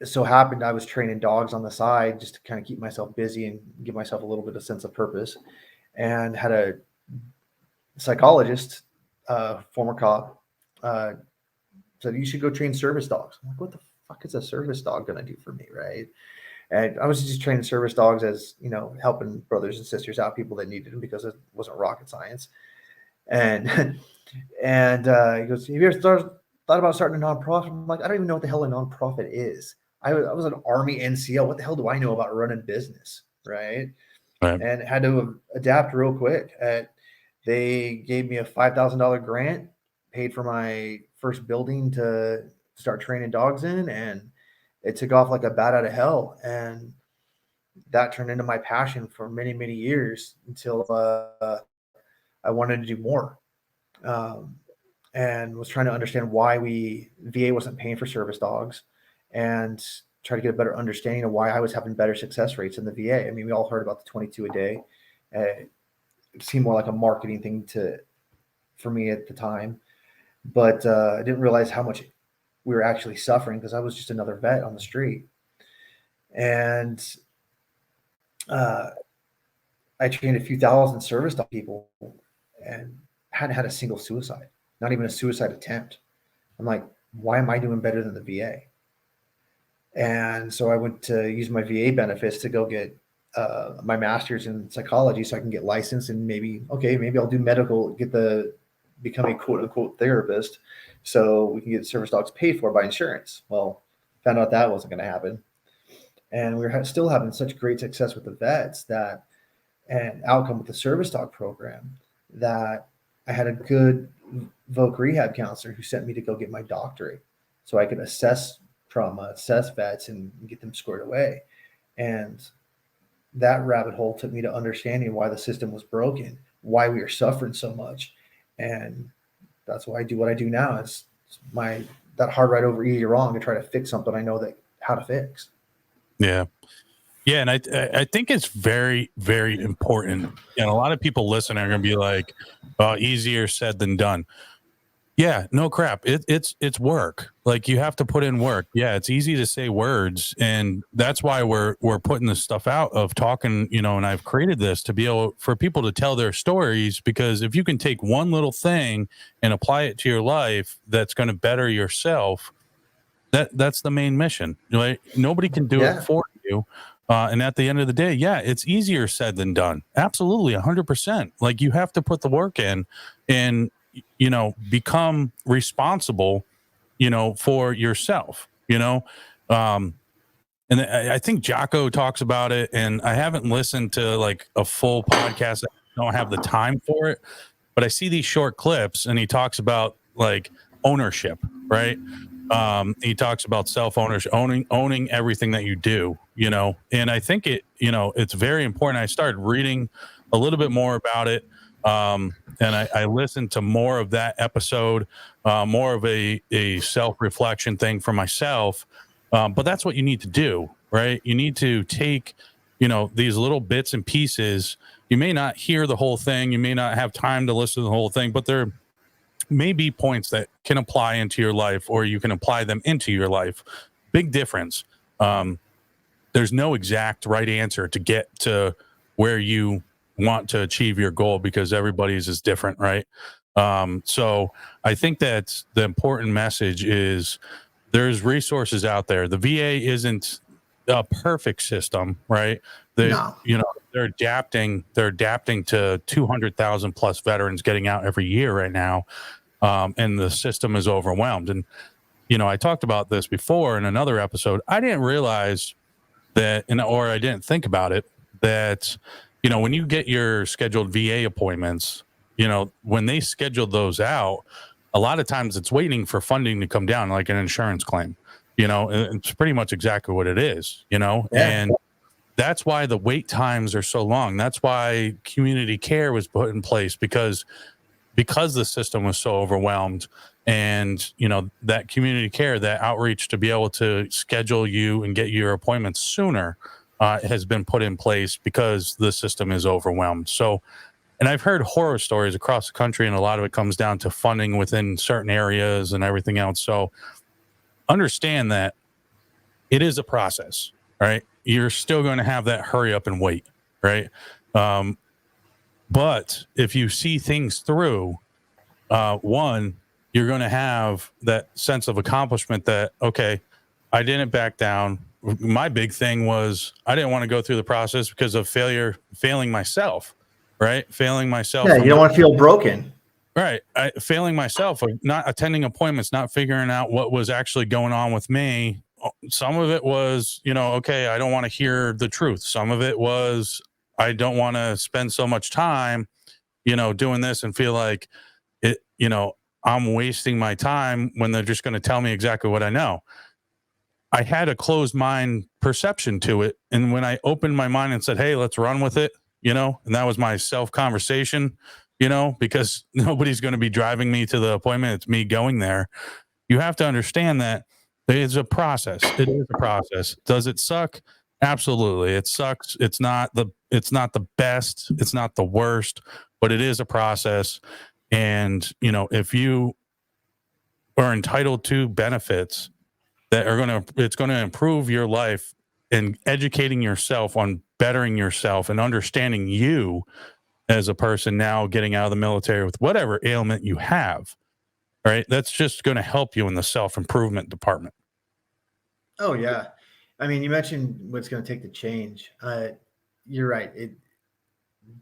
Speaker 2: It so happened I was training dogs on the side just to kind of keep myself busy and give myself a little bit of sense of purpose, and had a psychologist, former cop, said, "You should go train service dogs." I'm like, what the fuck is a service dog going to do for me? Right. And I was just training service dogs as, helping brothers and sisters out, people that needed them, because it wasn't rocket science. And he goes, "Have you ever thought about starting a nonprofit?" I'm like, I don't even know what the hell a nonprofit is. I was an Army NCO. What the hell do I know about running business? Right. And had to adapt real quick. They gave me a $5,000 grant, paid for my first building to start training dogs in, and it took off like a bat out of hell. And that turned into my passion for many, many years until I wanted to do more, and was trying to understand why VA wasn't paying for service dogs, and try to get a better understanding of why I was having better success rates in the VA. I mean, we all heard about the 22 a day. It seemed more like a marketing thing for me at the time, but I didn't realize how much we were actually suffering, because I was just another vet on the street. And I trained a few thousand service dog people and hadn't had a single suicide, not even a suicide attempt. I'm like, why am I doing better than the VA? And so I went to use my VA benefits to go get my master's in psychology, so I can get licensed, and maybe I'll do medical, become a quote unquote therapist, so we can get service dogs paid for by insurance. Well, found out that wasn't going to happen. And we were still having such great success with the vets and outcome with the service dog program, that I had a good voc rehab counselor who sent me to go get my doctorate so I could assess trauma, assess vets, and get them squared away. And that rabbit hole took me to understanding why the system was broken, why we are suffering so much. And that's why I do what I do now. Is that hard right over easy wrong to try to fix something I know how to fix.
Speaker 1: Yeah. And I think it's very, very important. And a lot of people listening are going to be like, easier said than done. Yeah, no crap. It's work. Like, you have to put in work. Yeah, it's easy to say words, and that's why we're putting this stuff out of talking, and I've created this to be able for people to tell their stories, because if you can take one little thing and apply it to your life that's going to better yourself, that's the main mission. Right? Nobody can do it
Speaker 2: Yeah.
Speaker 1: for you. And at the end of the day, yeah, it's easier said than done. Absolutely, 100%. Like, you have to put the work in, and become responsible, for yourself. Um, and I think Jocko talks about it, and I haven't listened to like a full podcast. I don't have the time for it, but I see these short clips, and he talks about like ownership, right? He talks about self ownership, owning everything that you do, and I think it's very important. I started reading a little bit more about it. And I listened to more of that episode, more of a self reflection thing for myself. But that's what you need to do, right? You need to take, these little bits and pieces. You may not hear the whole thing. You may not have time to listen to the whole thing, but there may be points that can apply into your life, or you can apply them into your life. Big difference. Um, there's no exact right answer to get to where you want to achieve your goal, because everybody's is different, right? So I think that the important message is there's resources out there. The VA isn't a perfect system, right?
Speaker 2: No.
Speaker 1: They're adapting to 200,000 plus veterans getting out every year right now. And the system is overwhelmed. And I talked about this before in another episode. I didn't realize that, or I didn't think about it, that when you get your scheduled VA appointments, when they schedule those out, a lot of times it's waiting for funding to come down, like an insurance claim. It's pretty much exactly what it is.
Speaker 2: Yeah.
Speaker 1: And that's why the wait times are so long. That's why community care was put in place, because the system was so overwhelmed. And that community care, that outreach to be able to schedule you and get your appointments sooner, has been put in place because the system is overwhelmed. So, and I've heard horror stories across the country, and a lot of it comes down to funding within certain areas and everything else. So understand that it is a process, right? You're still going to have that hurry up and wait, right? But if you see things through, one, you're going to have that sense of accomplishment that, okay, I didn't back down. My big thing was I didn't want to go through the process because of failing myself, right? Failing myself.
Speaker 2: Yeah. You don't want to feel broken.
Speaker 1: Right. Failing myself, not attending appointments, not figuring out what was actually going on with me. Some of it was, okay, I don't want to hear the truth. Some of it was, I don't want to spend so much time, doing this and feel like it, I'm wasting my time when they're just going to tell me exactly what I know. I had a closed mind perception to it. And when I opened my mind and said, hey, let's run with it, and that was my self conversation, because nobody's going to be driving me to the appointment. It's me going there. You have to understand that it's a process. It is a process. Does it suck? Absolutely. It sucks. It's not the best. It's not the worst, but it is a process. And, if you are entitled to benefits that it's going to improve your life, and educating yourself on bettering yourself and understanding you as a person now getting out of the military with whatever ailment you have, right? That's just going to help you in the self-improvement department.
Speaker 2: Oh yeah. I mean, you mentioned what's going to take to change. You're right.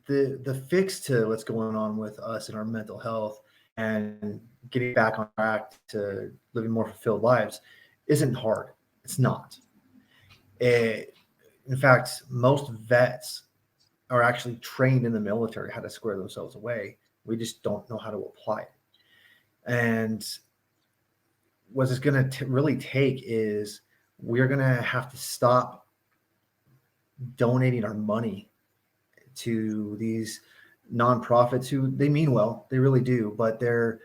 Speaker 2: The fix to what's going on with us and our mental health and getting back on track to living more fulfilled lives isn't hard. It's not. In fact, most vets are actually trained in the military how to square themselves away. We just don't know how to apply it. And what it's going to really take is we're going to have to stop donating our money to these nonprofits who they mean well, they really do, but they're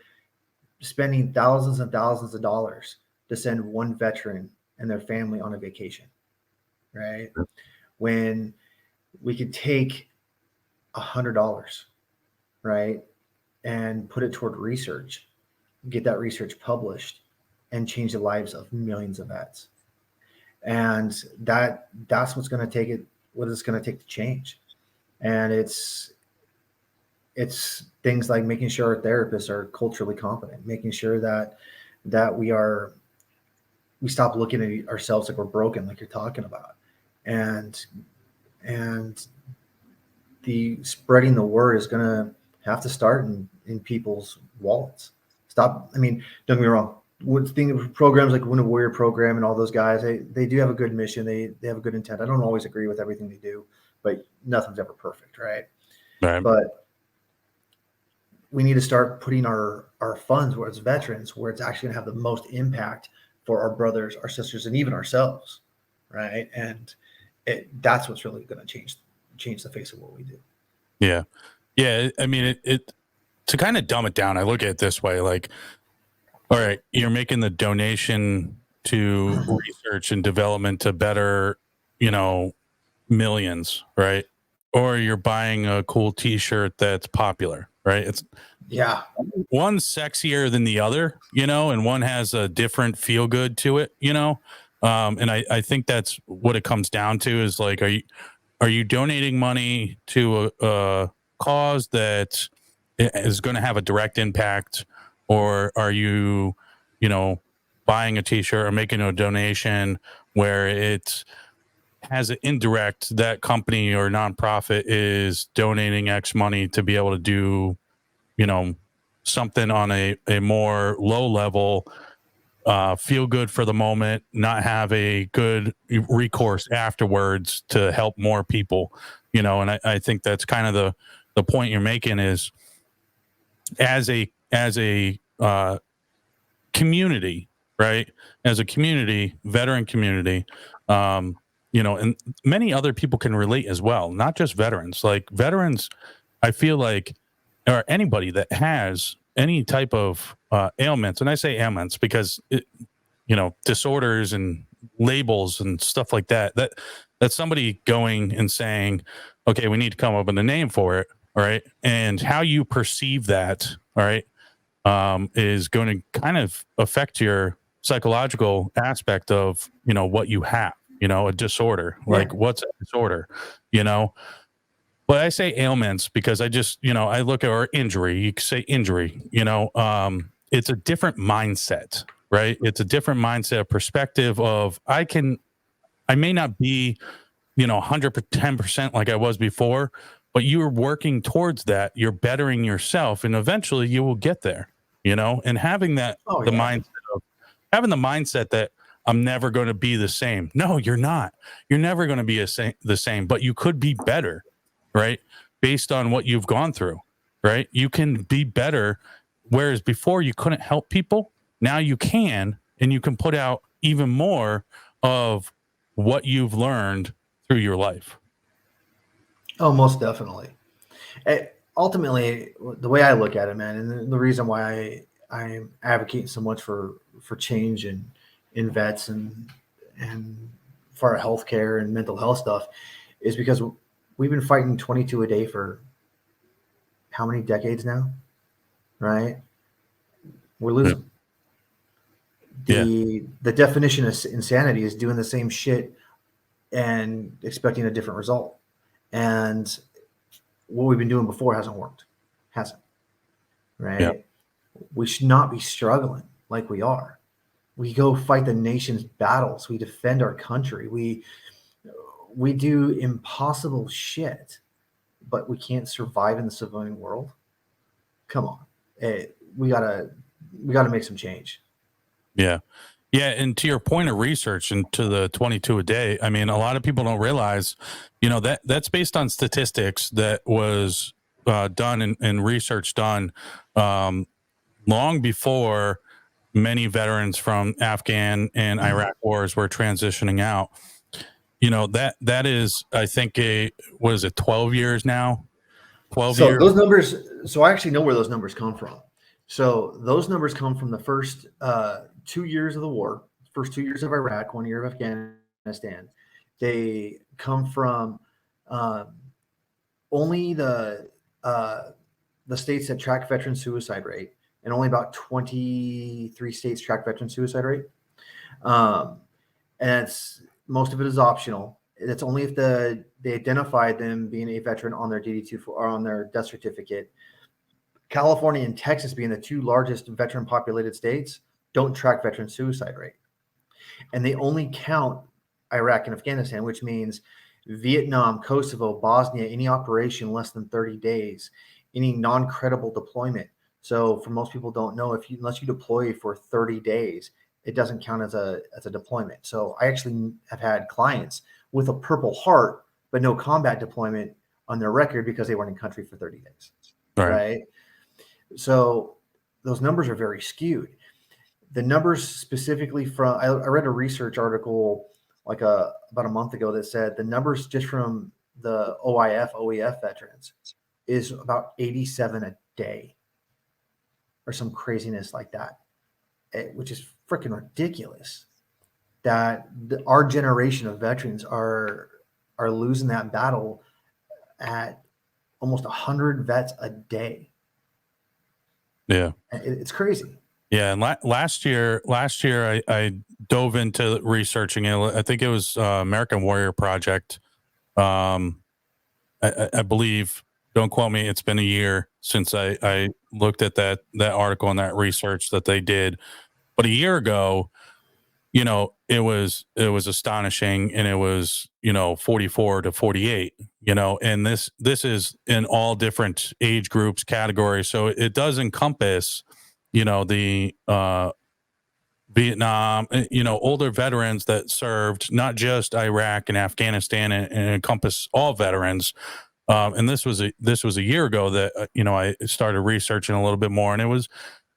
Speaker 2: spending thousands and thousands of dollars to send one veteran and their family on a vacation, right? When we could take $100, right, and put it toward research get that research published, and change the lives of millions of vets. And that's what's going to take it. What it's going to take to change. And it's things like making sure our therapists are culturally competent, making sure that we stop looking at ourselves like we're broken, like you're talking about, and and the spreading the word is going to have to start in people's wallets. Stop. I mean, don't get me wrong. Programs like Wounded Warrior Program and all those guys, they do have a good mission. They have a good intent. I don't always agree with everything they do, but nothing's ever perfect, right?
Speaker 1: Right.
Speaker 2: But we need to start putting our funds where it's veterans, where it's actually going to have the most impact for our brothers, our sisters, and even ourselves, right? And that's what's really going to change the face of what we do.
Speaker 1: Yeah. Yeah. I mean, it to kind of dumb it down, I look at it this way, like, all right, you're making the donation to research and development to better, millions, right? Or you're buying a cool t-shirt that's popular, right? It's one sexier than the other, and one has a different feel good to it, and I think that's what it comes down to is like, are you donating money to a cause that is going to have a direct impact, or are you, buying a t-shirt or making a donation where it has an indirect, that company or nonprofit is donating X money to be able to do, something on a more low level, feel good for the moment, not have a good recourse afterwards to help more people, and I think that's kind of the point you're making is as a community, right? As a community, veteran community, and many other people can relate as well, not just veterans. Like veterans, I feel like, or anybody that has any type of ailments, and I say ailments because disorders and labels and stuff like that's somebody going and saying, okay, we need to come up with a name for it, all right? And how you perceive that, all right, is going to kind of affect your psychological aspect of what you have, a disorder. Like what's a disorder, but I say ailments because I just, I look at our injury. You could say injury, it's a different mindset, right? It's a different mindset, perspective of I may not be, 110% like I was before, but you're working towards that. You're bettering yourself, and eventually you will get there, and having that, having the mindset that I'm never going to be the same. No, you're not. You're never going to be the same, but you could be better, right? Based on what you've gone through, right? You can be better. Whereas before you couldn't help people, now you can, and you can put out even more of what you've learned through your life.
Speaker 2: Oh, most definitely. Ultimately, the way I look at it, man, and the reason why I'm advocating so much for change in vets and for our healthcare and mental health stuff is because we've been fighting 22 a day for how many decades now, right? We're losing. The definition of insanity is doing the same shit and expecting a different result. And what we've been doing before hasn't worked. Right?
Speaker 1: Yeah.
Speaker 2: We should not be struggling like we are. We go fight the nation's battles. We defend our country. We do impossible shit, but we can't survive in the civilian world. Come on. We gotta make some change.
Speaker 1: Yeah. Yeah. And to your point of research and to the 22 a day, I mean, a lot of people don't realize, that's based on statistics that was done and research done long before many veterans from Afghan and Iraq wars were transitioning out. That is, I think, 12 years now? 12
Speaker 2: So
Speaker 1: years?
Speaker 2: those numbers, so I actually know where those numbers come from. So those numbers come from the first 2 years of the war, first 2 years of Iraq, 1 year of Afghanistan. They come from only the states that track veteran suicide rate and only about 23 states track veteran suicide rate. And most of it is optional. It's only if they identified them being a veteran on their DD2 or on their death certificate. California and Texas, being the two largest veteran populated states, don't track veteran suicide rate. And they only count Iraq and Afghanistan, which means Vietnam, Kosovo, Bosnia, any operation less than 30 days, any non-credible deployment. So for most people don't know, unless you deploy for 30 days, it doesn't count as a deployment. So I actually have had clients with a Purple Heart, but no combat deployment on their record because they weren't in country for 30 days. Right? So those numbers are very skewed. The numbers specifically from, I read a research article like about a month ago that said the numbers just from the OEF veterans is about 87 a day or some craziness like that, which is freaking ridiculous that our generation of veterans are losing that battle at almost 100 vets a day.
Speaker 1: Yeah.
Speaker 2: It's crazy.
Speaker 1: Yeah, and last year I dove into researching it. I think it was American Warrior Project. I believe. Don't quote me. It's been a year since I looked at that article and that research that they did. But a year ago, it was astonishing, and it was 44 to 48. And this is in all different age groups, categories. So it does encompass the Vietnam, older veterans that served, not just Iraq and Afghanistan, and encompass all veterans. And this was a year ago that I started researching a little bit more, and it was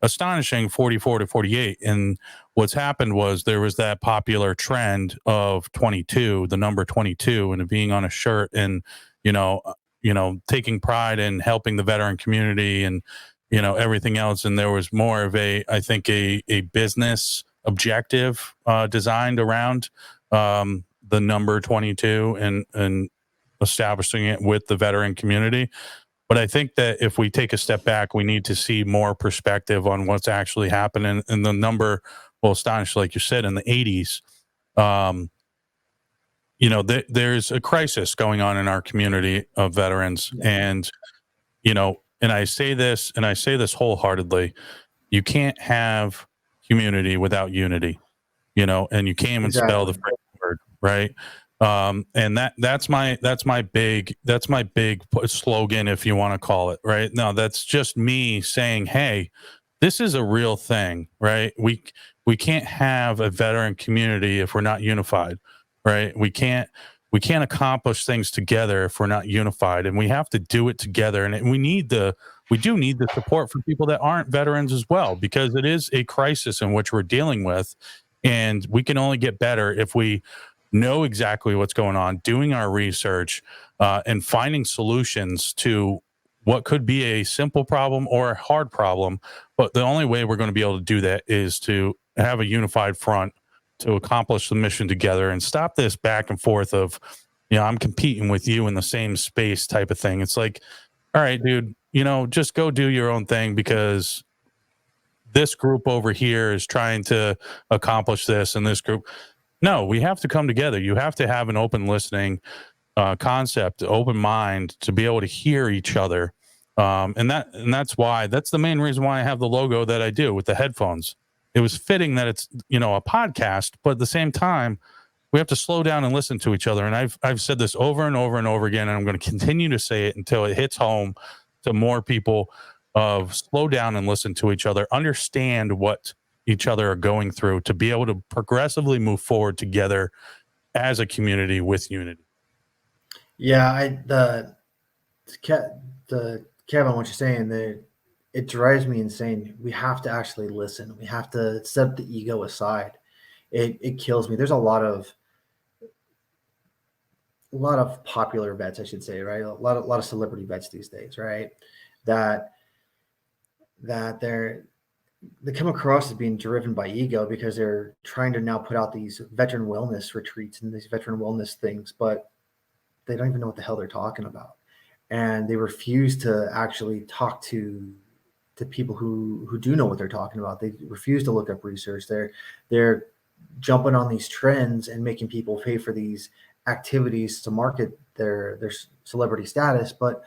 Speaker 1: astonishing, 44 to 48. And what's happened was there was that popular trend of 22, the number 22, and it being on a shirt, and taking pride in helping the veteran community and everything else. And there was more of I think a business objective designed around the number 22 and establishing it with the veteran community. But I think that if we take a step back, we need to see more perspective on what's actually happening. And the number will astonish, like you said, in the 80s. There's a crisis going on in our community of veterans. And, and I say this wholeheartedly, you can't have community without unity, and you can't even spell the word, right? And that's my big slogan, if you want to call it, right? No, that's just me saying, hey, this is a real thing, right? We can't have a veteran community if we're not unified, right? We can't accomplish things together if we're not unified, and we have to do it together. And we do need the support from people that aren't veterans as well, because it is a crisis in which we're dealing with, and we can only get better if we know exactly what's going on, doing our research, and finding solutions to what could be a simple problem or a hard problem. But the only way we're going to be able to do that is to have a unified front to accomplish the mission together, and stop this back and forth of, I'm competing with you in the same space type of thing. It's like, all right, dude, just go do your own thing, because this group over here is trying to accomplish this, and this group. No, we have to come together. You have to have an open listening concept, open mind, to be able to hear each other. And that's the main reason why I have the logo that I do with the headphones. It was fitting that it's, a podcast, but at the same time, we have to slow down and listen to each other. And I've said this over and over and over again, and I'm going to continue to say it until it hits home to more people, of slow down and listen to each other, understand what each other are going through, to be able to progressively move forward together as a community with unity.
Speaker 2: Yeah, Kevin, what you're saying, it drives me insane. We have to actually listen. We have to set the ego aside. It kills me. There's a lot of popular vets, I should say, right? A lot of celebrity vets these days, right? That they come across as being driven by ego, because they're trying to now put out these veteran wellness retreats and these veteran wellness things, but they don't even know what the hell they're talking about. And they refuse to actually talk to to people who do know what they're talking about. They refuse to look up research. They're jumping on these trends and making people pay for these activities to market their celebrity status, but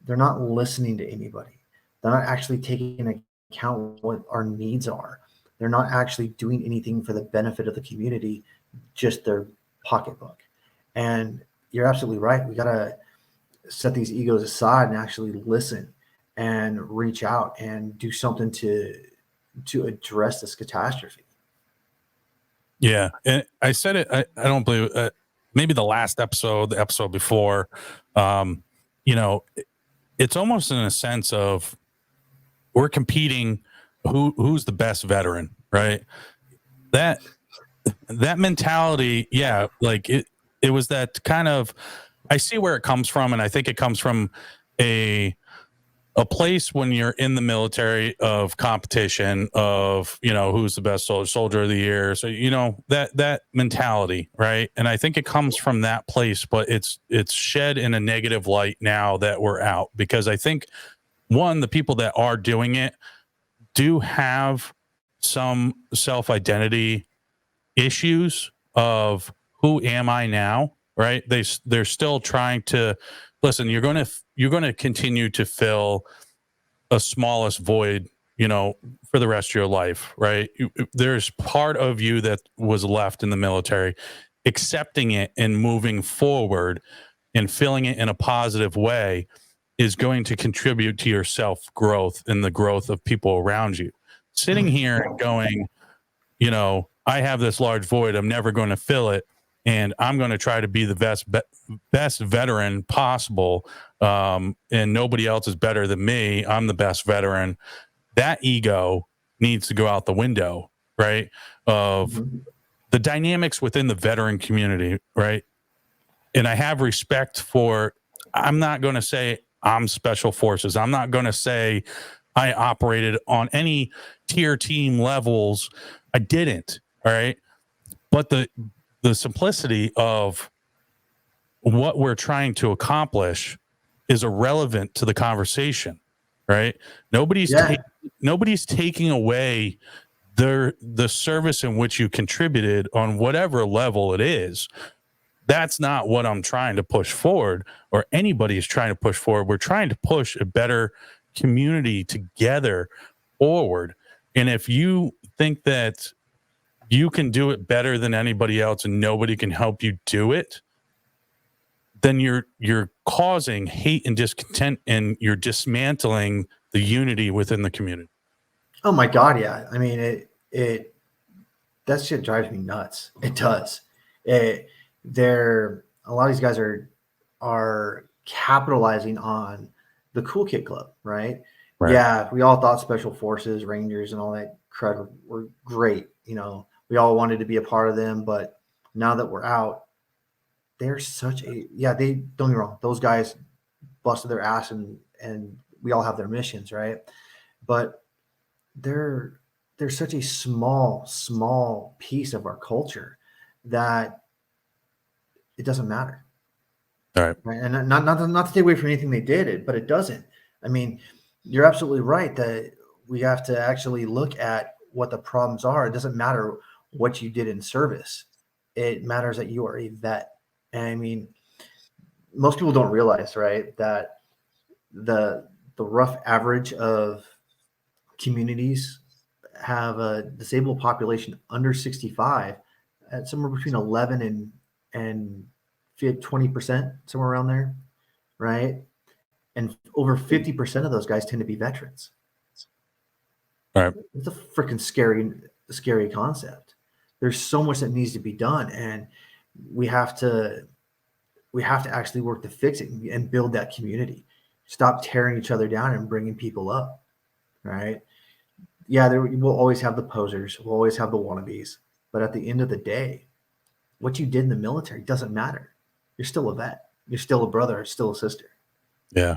Speaker 2: they're not listening to anybody. They're not actually taking into account what our needs are. They're not actually doing anything for the benefit of the community, just their pocketbook. And you're absolutely right. We got to set these egos aside and actually listen and reach out and do something to address this catastrophe.
Speaker 1: Yeah, and I said it. I don't believe maybe the last episode, the episode before. You know, it's almost in a sense of we're competing. Who's the best veteran, right? That mentality, yeah, like it was that kind of. I see where it comes from, and I think it comes from a place when you're in the military of competition of, you know, who's the best soldier of the year. So, you know, that mentality, right? And I think it comes from that place, but it's shed in a negative light now that we're out, because I think one, the people that are doing it do have some self-identity issues of who am I now, right? They're still trying to listen. You're going to continue to fill a smallest void, you know, for the rest of your life, right? There's part of you that was left in the military. Accepting it and moving forward and filling it in a positive way is going to contribute to your self growth and the growth of people around you. Sitting here and going, you know, I have this large void, I'm never going to fill it, and I'm going to try to be the best veteran possible, and nobody else is better than me, I'm the best veteran. That ego needs to go out the window, right? Of the dynamics within the veteran community, right? And I have respect for, I'm not going to say I'm special forces, I'm not going to say I operated on any tier team levels. I didn't. All right. But the simplicity of what we're trying to accomplish is irrelevant to the conversation, right? Nobody's taking away the service in which you contributed on whatever level it is. That's not what I'm trying to push forward, or anybody is trying to push forward. We're trying to push a better community together forward. And if you think that you can do it better than anybody else and nobody can help you do it, then you're causing hate and discontent, and you're dismantling the unity within the community.
Speaker 2: Oh my God, yeah. I mean, it that shit drives me nuts. It does. A lot of these guys are capitalizing on the cool kid club, right? Yeah, we all thought special forces, Rangers, and all that crud were great. You know, we all wanted to be a part of them, but now that we're out, they're such a they don't get me wrong, those guys busted their ass and we all have their missions, right? But they're such a small piece of our culture that it doesn't matter.
Speaker 1: All
Speaker 2: right? And not to take away from anything they did, but it doesn't. I mean, you're absolutely right that we have to actually look at what the problems are. It doesn't matter what you did in service. It matters that you are a vet. And I mean, most people don't realize, right, that the rough average of communities have a disabled population under 65 at somewhere between 11 and 20%, somewhere around there, right? And over 50% of those guys tend to be veterans.
Speaker 1: All right.
Speaker 2: It's a freaking scary concept. There's so much that needs to be done, and we have to actually work to fix it and build that community. Stop tearing each other down and bringing people up, right? Yeah, we'll always have the posers. We'll always have the wannabes. But at the end of the day, what you did in the military doesn't matter. You're still a vet. You're still a brother. Still a sister.
Speaker 1: Yeah.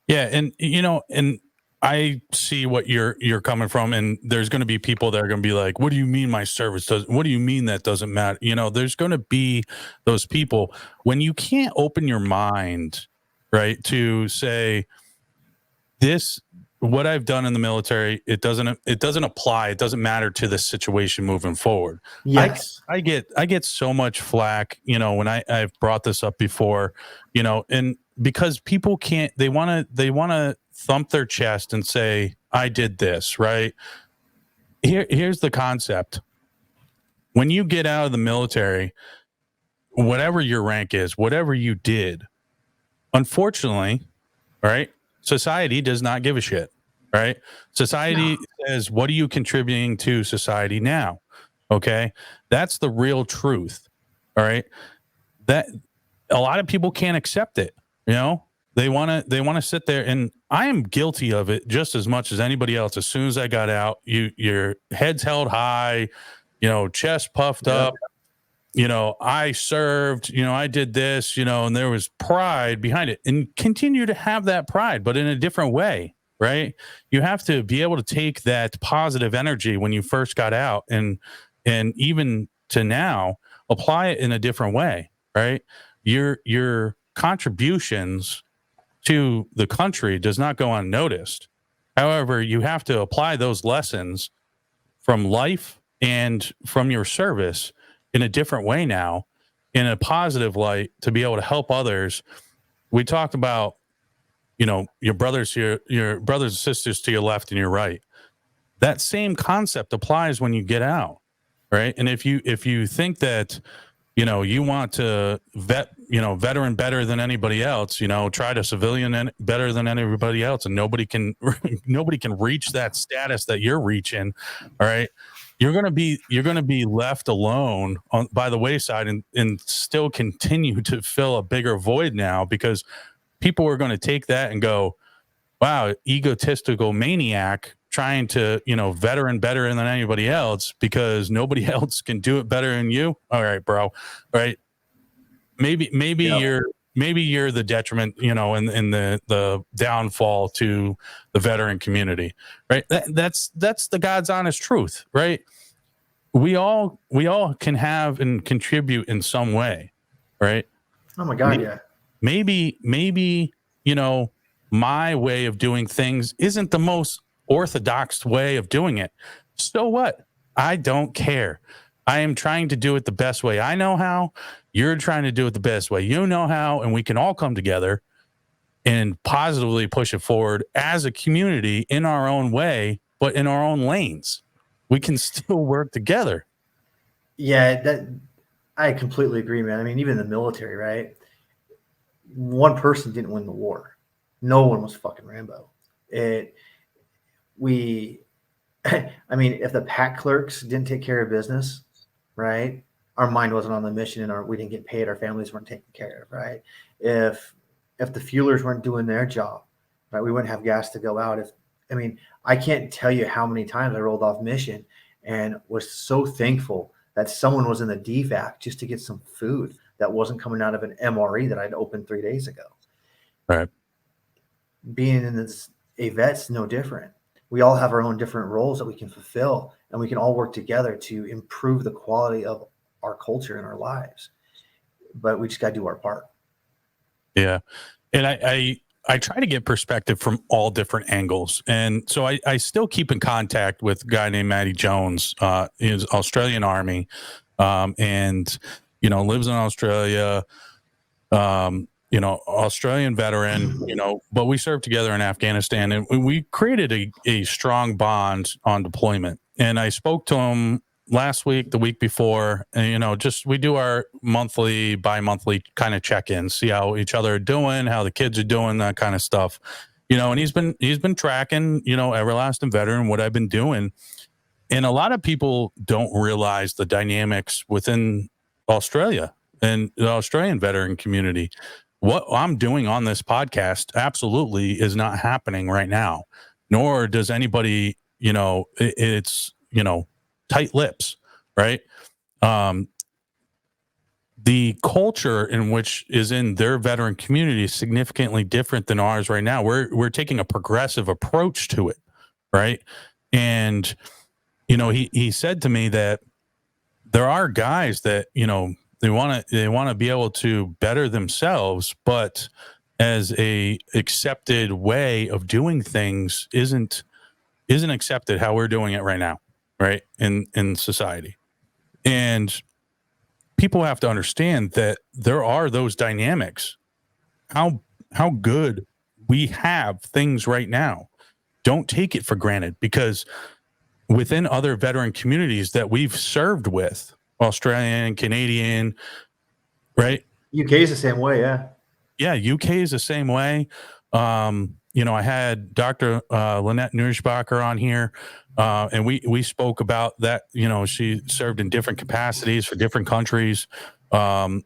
Speaker 1: Yeah. And, you know, and I see what you're coming from. And there's going to be people that are going to be like, what do you mean my service doesn't, what do you mean that doesn't matter? You know, there's going to be those people when you can't open your mind, right, to say this what I've done in the military, it doesn't apply. It doesn't matter to this situation moving forward.
Speaker 2: Yes.
Speaker 1: I get so much flack, when I've brought this up before, and because people can't, they want to thump their chest and say, I did this, right? Here's the concept. When you get out of the military, whatever your rank is, whatever you did, unfortunately, right? Society does not give a shit, right? Society says, what are you contributing to society now? Okay. That's the real truth. All right. That a lot of people can't accept it. They want to sit there, and I am guilty of it just as much as anybody else. As soon as I got out, your head's held high, chest puffed up, I served, I did this, and there was pride behind it, and continue to have that pride, but in a different way, right? You have to be able to take that positive energy when you first got out and even to now apply it in a different way, right? Your contributions to the country does not go unnoticed. However, you have to apply those lessons from life and from your service in a different way now, in a positive light, to be able to help others. We talked about, your brothers and sisters to your left and your right. That same concept applies when you get out, right? And if you think that, you want to veteran better than anybody else, try to civilian better than everybody else, and nobody can reach that status that you're reaching. All right. You're going to be left alone by the wayside and still continue to fill a bigger void now, because people are going to take that and go, wow, egotistical maniac trying to, veteran better than anybody else because nobody else can do it better than you. All right, bro. All right. Maybe you're the detriment, in the downfall to the veteran community, right? That's the God's honest truth, right? We all can have and contribute in some way, right?
Speaker 2: Oh my God, yeah.
Speaker 1: Maybe, my way of doing things isn't the most orthodox way of doing it. So what? I don't care. I am trying to do it the best way I know how. You're trying to do it the best way you know how, and we can all come together and positively push it forward as a community in our own way, but in our own lanes. We can still work together.
Speaker 2: Yeah, I completely agree, man. I mean, even the military, right? One person didn't win the war. No one was fucking Rambo. I mean, if the pack clerks didn't take care of business, right? Our mind wasn't on the mission, and we didn't get paid. Our families weren't taken care of, right? If the fuelers weren't doing their job, right, we wouldn't have gas to go out. I can't tell you how many times I rolled off mission and was so thankful that someone was in the DVAC just to get some food that wasn't coming out of an MRE that I'd opened 3 days ago.
Speaker 1: Right.
Speaker 2: Being in a vet's no different. We all have our own different roles that we can fulfill, and we can all work together to improve the quality of our culture and our lives. But we just got to do our part. Yeah.
Speaker 1: And I try to get perspective from all different angles. And so I still keep in contact with a guy named Matty Jones, is Australian Army, and, lives in Australia, Australian veteran, but we served together in Afghanistan, and we created a strong bond on deployment. And I spoke to him last week, the week before, and, we do our bi-monthly kind of check-ins, see how each other are doing, how the kids are doing, that kind of stuff, and he's been tracking, Everlasting Veteran, what I've been doing. And a lot of people don't realize the dynamics within Australia and the Australian veteran community. What I'm doing on this podcast absolutely is not happening right now, nor does anybody, it's, tight lips, right? The culture in which is in their veteran community is significantly different than ours right now. We're taking a progressive approach to it, right? And, he said to me that there are guys that, they want to be able to better themselves, but as a accepted way of doing things isn't accepted how we're doing it right now, right? In society. And people have to understand that there are those dynamics. How good we have things right now. Don't take it for granted, because within other veteran communities that we've served with, Australian, Canadian, right?
Speaker 2: UK is the same way, yeah.
Speaker 1: Yeah, UK is the same way. I had Dr. Lynette Nussbacher on here, and we spoke about that. She served in different capacities for different countries. Trying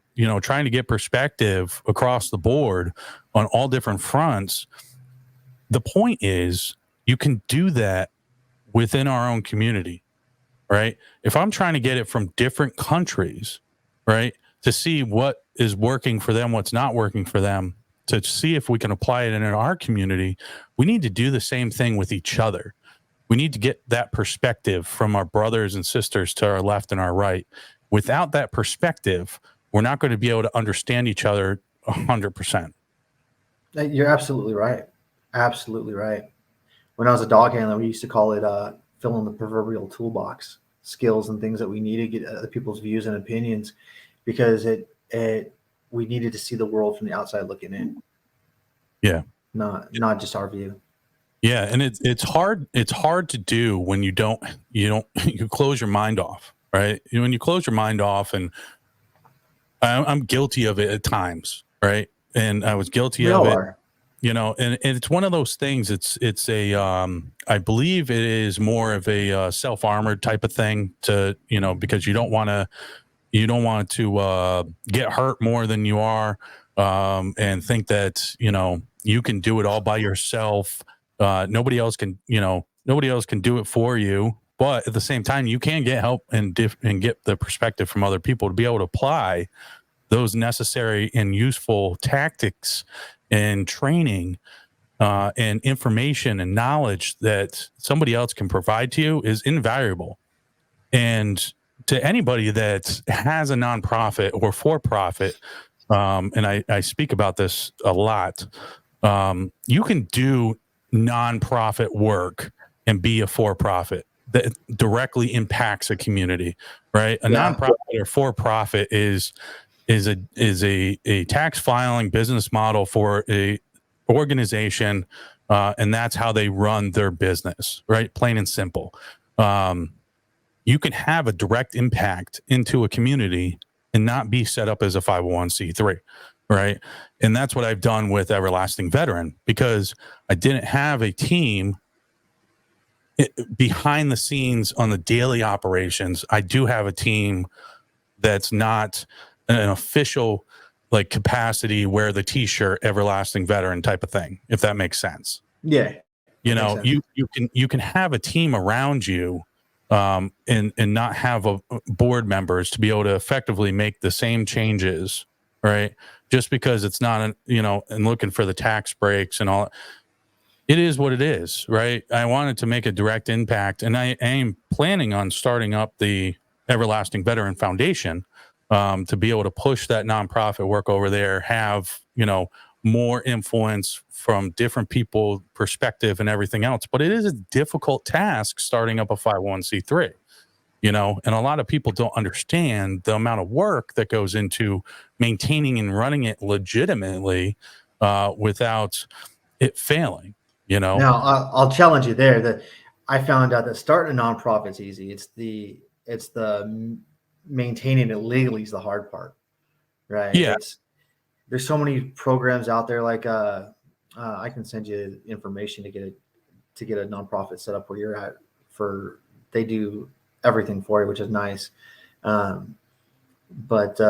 Speaker 1: to get perspective across the board on all different fronts. The point is, you can do that within our own community, right? If I'm trying to get it from different countries, right, to see what is working for them, what's not working for them, to see if we can apply it in our community, we need to do the same thing with each other. We need to get that perspective from our brothers and sisters to our left and our right. Without that perspective, we're not going to be able to understand each other 100%.
Speaker 2: You're absolutely right. Absolutely right. When I was a dog handler, we used to call it fill in the proverbial toolbox, skills and things that we need to get other people's views and opinions, because we needed to see the world from the outside looking in.
Speaker 1: Yeah.
Speaker 2: Not just our view.
Speaker 1: Yeah, and it's hard to do when you close your mind off, right? When you close your mind off, and I'm guilty of it at times, right? And I was guilty of it. And it's one of those things. It's a I believe it is more of a self-armored type of thing, to because you don't want to get hurt more than you are, and think that you can do it all by yourself. Nobody else can do it for you. But at the same time, you can get help and get the perspective from other people to be able to apply those necessary and useful tactics and training and information and knowledge that somebody else can provide to you is invaluable. And to anybody that has a nonprofit or for-profit, and I speak about this a lot, you can do nonprofit work and be a for-profit that directly impacts a community, right? A nonprofit or for-profit is a tax filing business model for a organization, and that's how they run their business, right? Plain and simple. You can have a direct impact into a community and not be set up as a 501c3, right? And that's what I've done with Everlasting Veteran, because I didn't have a team behind the scenes on the daily operations. I do have a team that's not an official capacity, wear the t-shirt Everlasting Veteran type of thing, if that makes sense.
Speaker 2: Yeah.
Speaker 1: You can have a team around you, and not have board members to be able to effectively make the same changes, right? Just because it's not and looking for the tax breaks and all. It is what it is, right? I wanted to make a direct impact, and I am planning on starting up the Everlasting Veteran Foundation, to be able to push that nonprofit work over there, have more influence from different people, perspective, and everything else. But it is a difficult task starting up a 501c3, and a lot of people don't understand the amount of work that goes into maintaining and running it legitimately, without it failing.
Speaker 2: Now I'll challenge you there. That I found out that starting a nonprofit is easy. It's the maintaining it legally is the hard part, right?
Speaker 1: Yeah.
Speaker 2: There's so many programs out there. Like I can send you information to get a nonprofit set up where you're at. They do everything for you, which is nice. But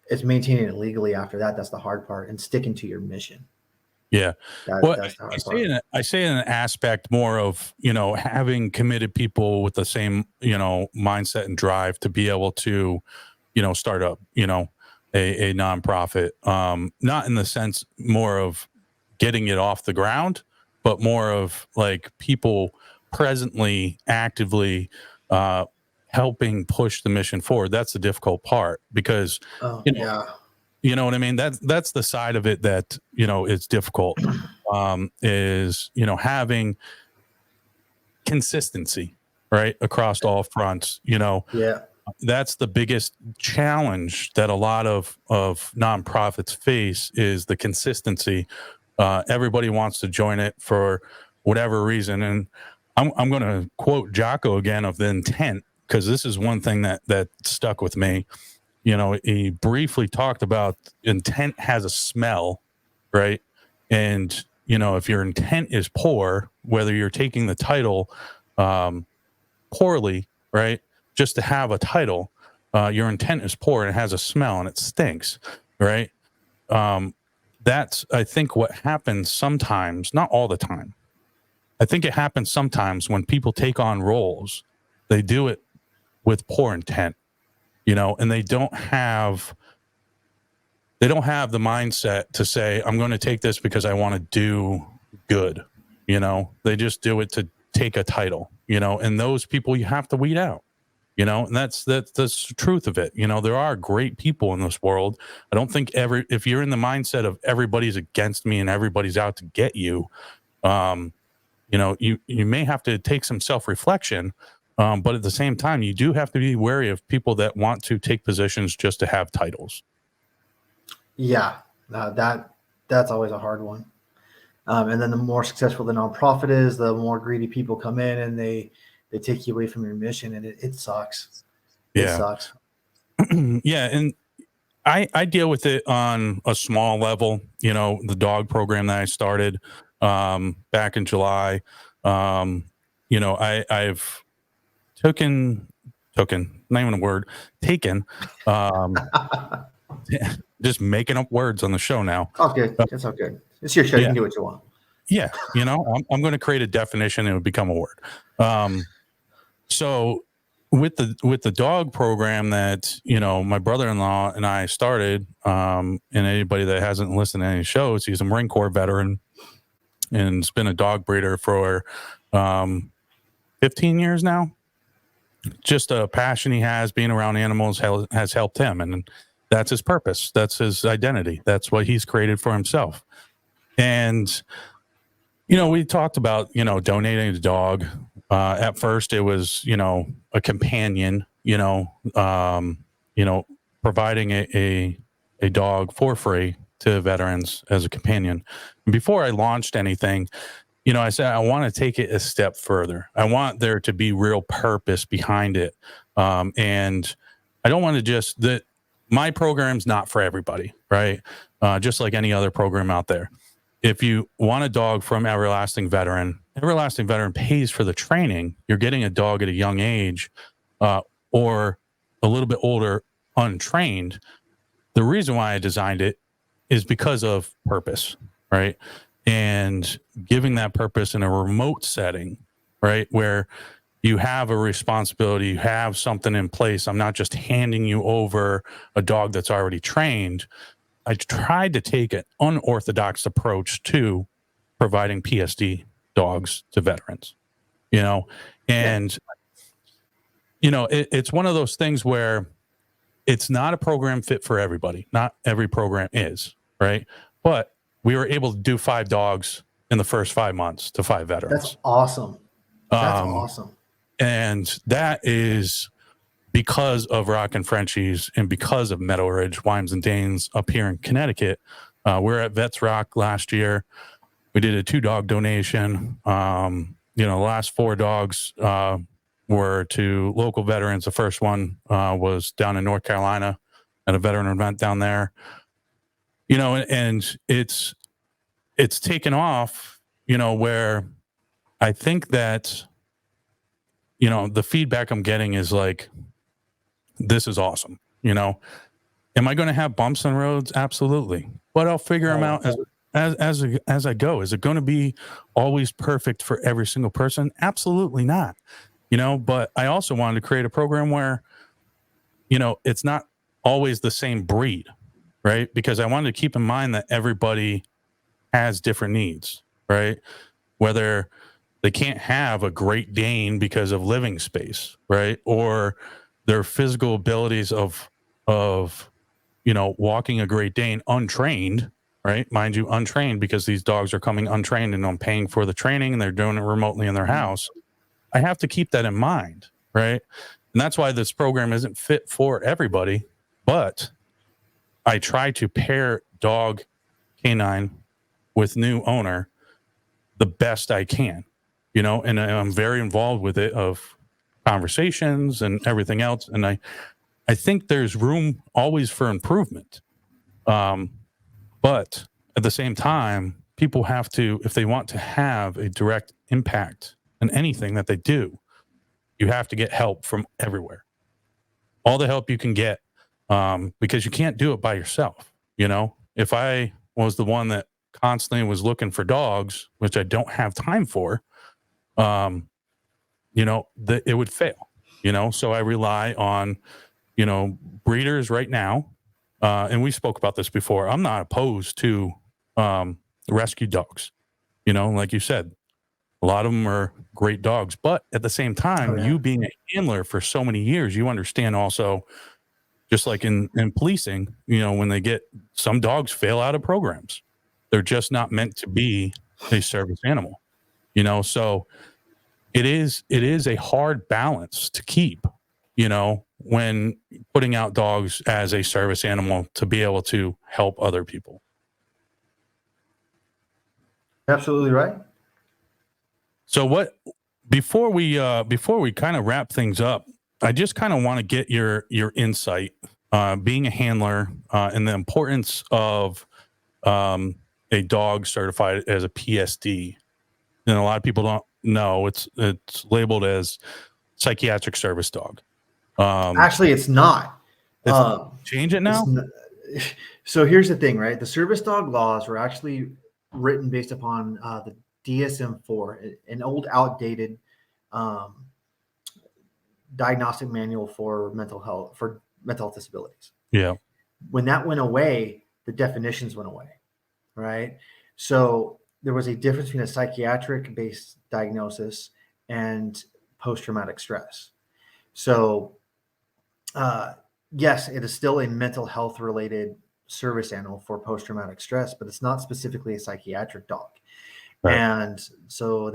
Speaker 2: it's maintaining it legally after that. That's the hard part, and sticking to your mission.
Speaker 1: Yeah.
Speaker 2: That's the hard part.
Speaker 1: I say in an aspect more of, having committed people with the same, mindset and drive to be able to, start up, a nonprofit. Not in the sense more of getting it off the ground, but more of people presently actively helping push the mission forward. That's the difficult part, because You know what I mean? That's the side of it that, is difficult, is, having consistency, right, across all fronts.
Speaker 2: Yeah.
Speaker 1: That's the biggest challenge that a lot of nonprofits face, is the consistency. Everybody wants to join it for whatever reason, and I'm going to quote Jocko again of the intent, because this is one thing that stuck with me. He briefly talked about intent has a smell, right? And if your intent is poor, whether you're taking the title poorly, right, just to have a title, your intent is poor and it has a smell and it stinks, right? That's, I think, what happens sometimes, not all the time. I think it happens sometimes when people take on roles, they do it with poor intent, and they don't have the mindset to say, I'm going to take this because I want to do good. They just do it to take a title, and those people you have to weed out, and that's the truth of it. There are great people in this world. I don't think if you're in the mindset of everybody's against me and everybody's out to get you, you may have to take some self-reflection. But at the same time, you do have to be wary of people that want to take positions just to have titles.
Speaker 2: Yeah. That's always a hard one. And then the more successful the nonprofit is, the more greedy people come in and they take you away from your mission, and it sucks. It sucks.
Speaker 1: Yeah. And I deal with it on a small level, the dog program that I started back in July. I've taken, not even a word, taken, just making up words on the show now.
Speaker 2: Oh, good. That's all good. It's your show. You can do what you want.
Speaker 1: Yeah. I'm going to create a definition and it would become a word. So with the dog program that, my brother-in-law and I started, and anybody that hasn't listened to any shows, he's a Marine Corps veteran and has been a dog breeder for 15 years now. Just a passion he has, being around animals has helped him. And that's his purpose. That's his identity. That's what he's created for himself. And, we talked about, donating a dog. At first it was, a companion, providing a dog for free to veterans as a companion. And before I launched anything, I said, I want to take it a step further. I want there to be real purpose behind it. And I don't want to just my program's not for everybody, right? Just like any other program out there. If you want a dog from Everlasting Veteran pays for the training. You're getting a dog at a young age, or a little bit older, untrained. The reason why I designed it is because of purpose, right? And giving that purpose in a remote setting, right, where you have a responsibility, you have something in place. I'm not just handing you over a dog that's already trained. I tried to take an unorthodox approach to providing PSD dogs to veterans, and, it's one of those things where it's not a program fit for everybody. Not every program is, right? But we were able to do 5 dogs in the first 5 months to 5 veterans.
Speaker 2: That's awesome. That's awesome.
Speaker 1: And that is because of Rock and Frenchies and because of Meadow Ridge, Wimes and Danes up here in Connecticut. We're at Vets Rock last year. We did a 2-dog donation. The last 4 dogs were to local veterans. The first one was down in North Carolina at a veteran event down there. And it's taken off, where I think that, the feedback I'm getting is like, this is awesome. Am I going to have bumps on roads? Absolutely. But I'll figure them out as I go. Is it going to be always perfect for every single person? Absolutely not. But I also wanted to create a program where, it's not always the same breed, right? Because I wanted to keep in mind that everybody has different needs, right? Whether they can't have a Great Dane because of living space, right? Or their physical abilities of walking a Great Dane untrained, right? Mind you, untrained, because these dogs are coming untrained and I'm paying for the training and they're doing it remotely in their house. I have to keep that in mind, right? And that's why this program isn't fit for everybody, but I try to pair dog canine with new owner the best I can, and I'm very involved with it, of conversations and everything else. And I think there's room always for improvement. But at the same time, people have to, if they want to have a direct impact in anything that they do, you have to get help from everywhere, all the help you can get, because you can't do it by yourself. If I was the one that constantly was looking for dogs, which I don't have time for, it would fail. So I rely on, breeders right now. And we spoke about this before. I'm not opposed to rescue dogs. Like you said, a lot of them are great dogs, but at the same time, you being a handler for so many years, you understand also, just like in policing, when they get, some dogs fail out of programs. They're just not meant to be a service animal, so it is a hard balance to keep, when putting out dogs as a service animal to be able to help other people.
Speaker 2: Absolutely right.
Speaker 1: So before we kind of wrap things up, I just kind of want to get your insight, being a handler, and the importance of a dog certified as a PSD. And a lot of people don't know it's labeled as psychiatric service dog.
Speaker 2: Actually, it's not.
Speaker 1: Change it now.
Speaker 2: So here's the thing, right? The service dog laws were actually written based upon the DSM-4, an old, outdated diagnostic manual for mental health disabilities.
Speaker 1: Yeah.
Speaker 2: When that went away, the definitions went away, right? So there was a difference between a psychiatric-based diagnosis and post-traumatic stress. So, yes, it is still a mental health-related service animal for post-traumatic stress, but it's not specifically a psychiatric dog. Right. And so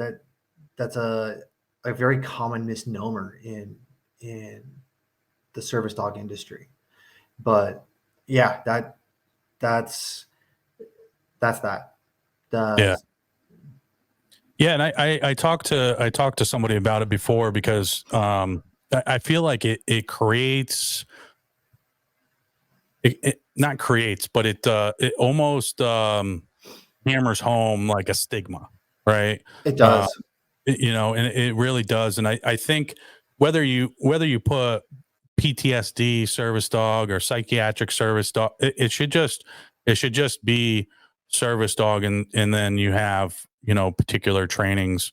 Speaker 2: that's a very common misnomer in the service dog industry. But yeah, that's that.
Speaker 1: Yeah. And I talked to somebody about it before, because I feel like it creates, it not creates, but it almost hammers home like a stigma, right?
Speaker 2: It does.
Speaker 1: And it really does. And I think whether you put PTSD service dog or psychiatric service dog, it should just be service dog, and then you have particular trainings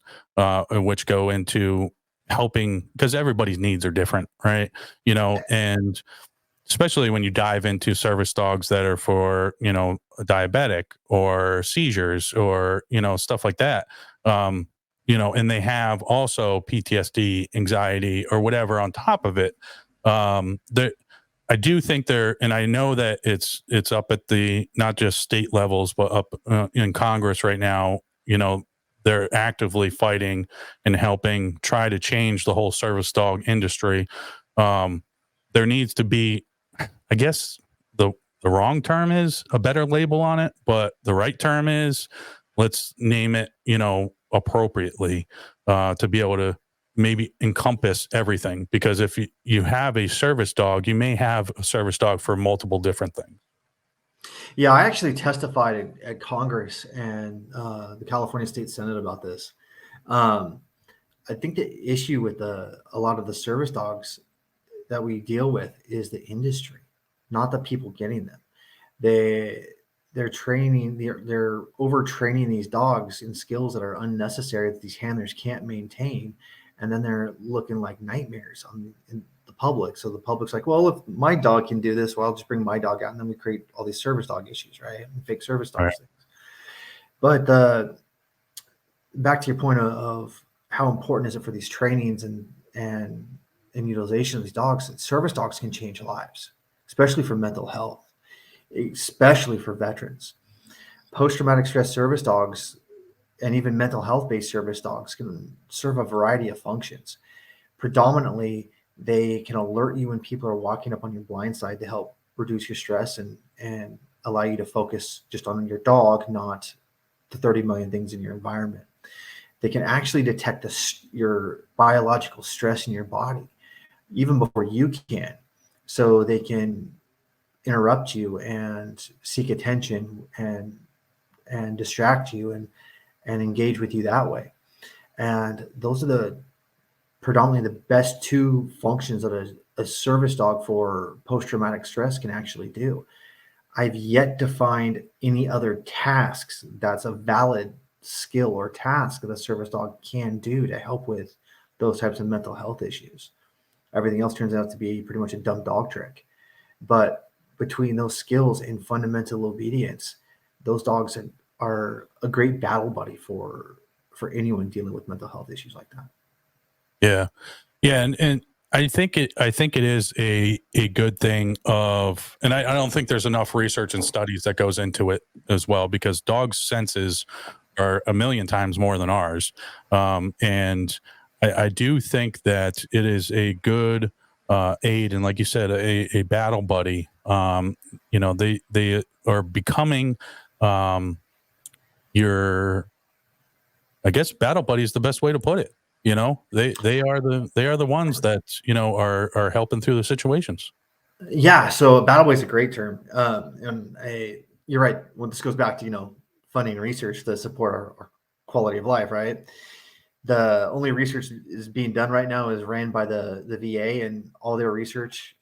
Speaker 1: which go into helping, because everybody's needs are different, right? And especially when you dive into service dogs that are for diabetic or seizures or stuff like that, and they have also PTSD, anxiety, or whatever on top of it. I do think and I know that it's up at the, not just state levels, but up in Congress right now. They're actively fighting and helping try to change the whole service dog industry. There needs to be, I guess the wrong term is a better label on it, but the right term is, let's name it, appropriately, to be able to maybe encompass everything. Because if you have a service dog, you may have a service dog for multiple different things.
Speaker 2: Yeah, I actually testified at Congress and the California State Senate about this. I think the issue with a lot of the service dogs that we deal with is the industry, not the people getting them. They're training, they're overtraining these dogs in skills that are unnecessary that these handlers can't maintain, and then they're looking like nightmares in the public. So the public's like, well, if my dog can do this, well, I'll just bring my dog out, and then we create all these service dog issues, right? And fake service dogs. Right. But back to your point of how important is it for these trainings and utilization of these dogs, service dogs can change lives, especially for mental health. especially for veterans. Post-traumatic stress service dogs and even mental health-based service dogs can serve a variety of functions. Predominantly, they can alert you when people are walking up on your blind side to help reduce your stress and allow you to focus just on your dog, not the 30 million things in your environment. They can actually detect your biological stress in your body even before you can. So they can interrupt you and seek attention and distract you and engage with you that way. And those are the predominantly the best two functions that a service dog for post-traumatic stress can actually do. I've yet to find any other tasks that's a valid skill or task that a service dog can do to help with those types of mental health issues. Everything else turns out to be pretty much a dumb dog trick. But between those skills and fundamental obedience, those dogs are a great battle buddy for anyone dealing with mental health issues like that.
Speaker 1: Yeah. Yeah. And I think it is a good thing and I don't think there's enough research and studies that goes into it as well, because dogs' senses are a million times more than ours. And I do think that it is a good aid. And like you said, a battle buddy. They are becoming your, I guess battle buddy is the best way to put it. They are the ones that are helping through the situations.
Speaker 2: Yeah, so battle boy is a great term, you're right. Well, this goes back to funding and research to support our quality of life, right? The only research is being done right now is ran by the VA, and all their research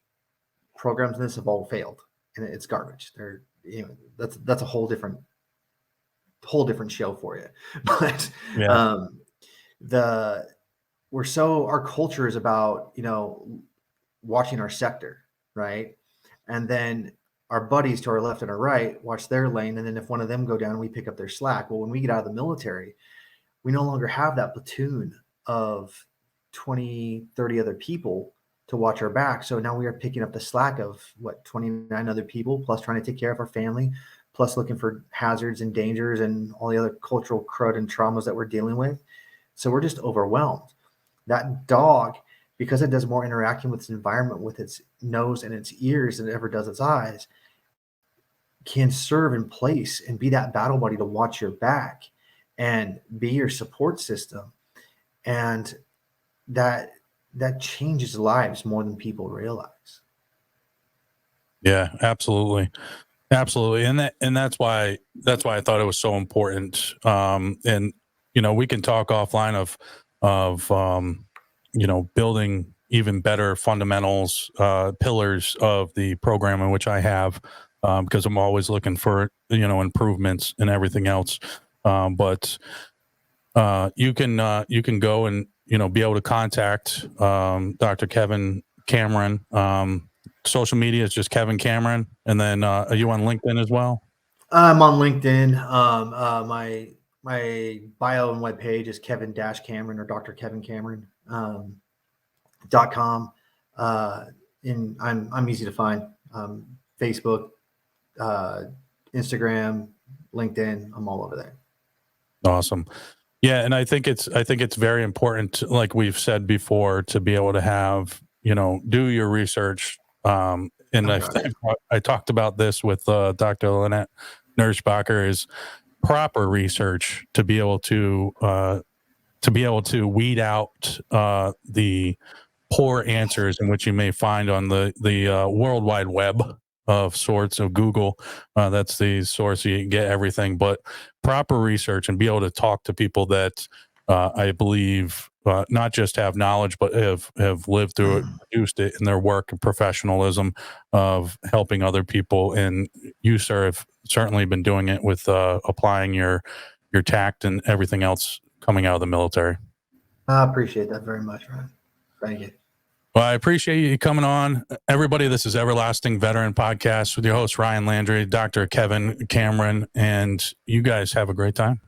Speaker 2: programs in this have all failed, and it's garbage. That's a whole different show for you, but
Speaker 1: Yeah.
Speaker 2: our culture is about watching our sector, right? And then our buddies to our left and our right watch their lane, and then if one of them go down, we pick up their slack. Well, when we get out of the military, we no longer have that platoon of 20, 30 other people to watch our back. So now we are picking up the slack of 29 other people, plus trying to take care of our family, plus looking for hazards and dangers and all the other cultural crud and traumas that we're dealing with. So we're just overwhelmed. That dog, because it does more interacting with its environment with its nose and its ears than it ever does its eyes, can serve in place and be that battle buddy to watch your back and be your support system. And that changes lives more than people realize.
Speaker 1: Yeah, absolutely. Absolutely. And that's why I thought it was so important. And we can talk offline of building even better fundamentals, pillars of the program in which I have, because I'm always looking for improvements and everything else. But you can go and be able to contact Dr. Kevin Cameron. Social media is just Kevin Cameron, and then are you on LinkedIn as well?
Speaker 2: I'm on LinkedIn. My bio and webpage is Kevin-Cameron or Dr. Kevin Cameron .com. And I'm easy to find. Facebook, Instagram, LinkedIn. I'm all over there.
Speaker 1: Awesome. Yeah, and I think it's very important, like we've said before, to be able to have do your research. And I talked about this with Dr. Lynette Nersbacher, is proper research to be able to weed out the poor answers in which you may find on the World Wide Web of sorts of Google. That's the source you get everything, but proper research and be able to talk to people that I believe not just have knowledge, but have lived through it, produced it in their work and professionalism of helping other people. And you, sir, have certainly been doing it with applying your tact and everything else coming out of the military.
Speaker 2: I appreciate that very much, Ryan. Thank you.
Speaker 1: Well, I appreciate you coming on. Everybody, this is Everlasting Veteran Podcast with your host, Ryan Landry, Dr. Kevin Cameron, and you guys have a great time.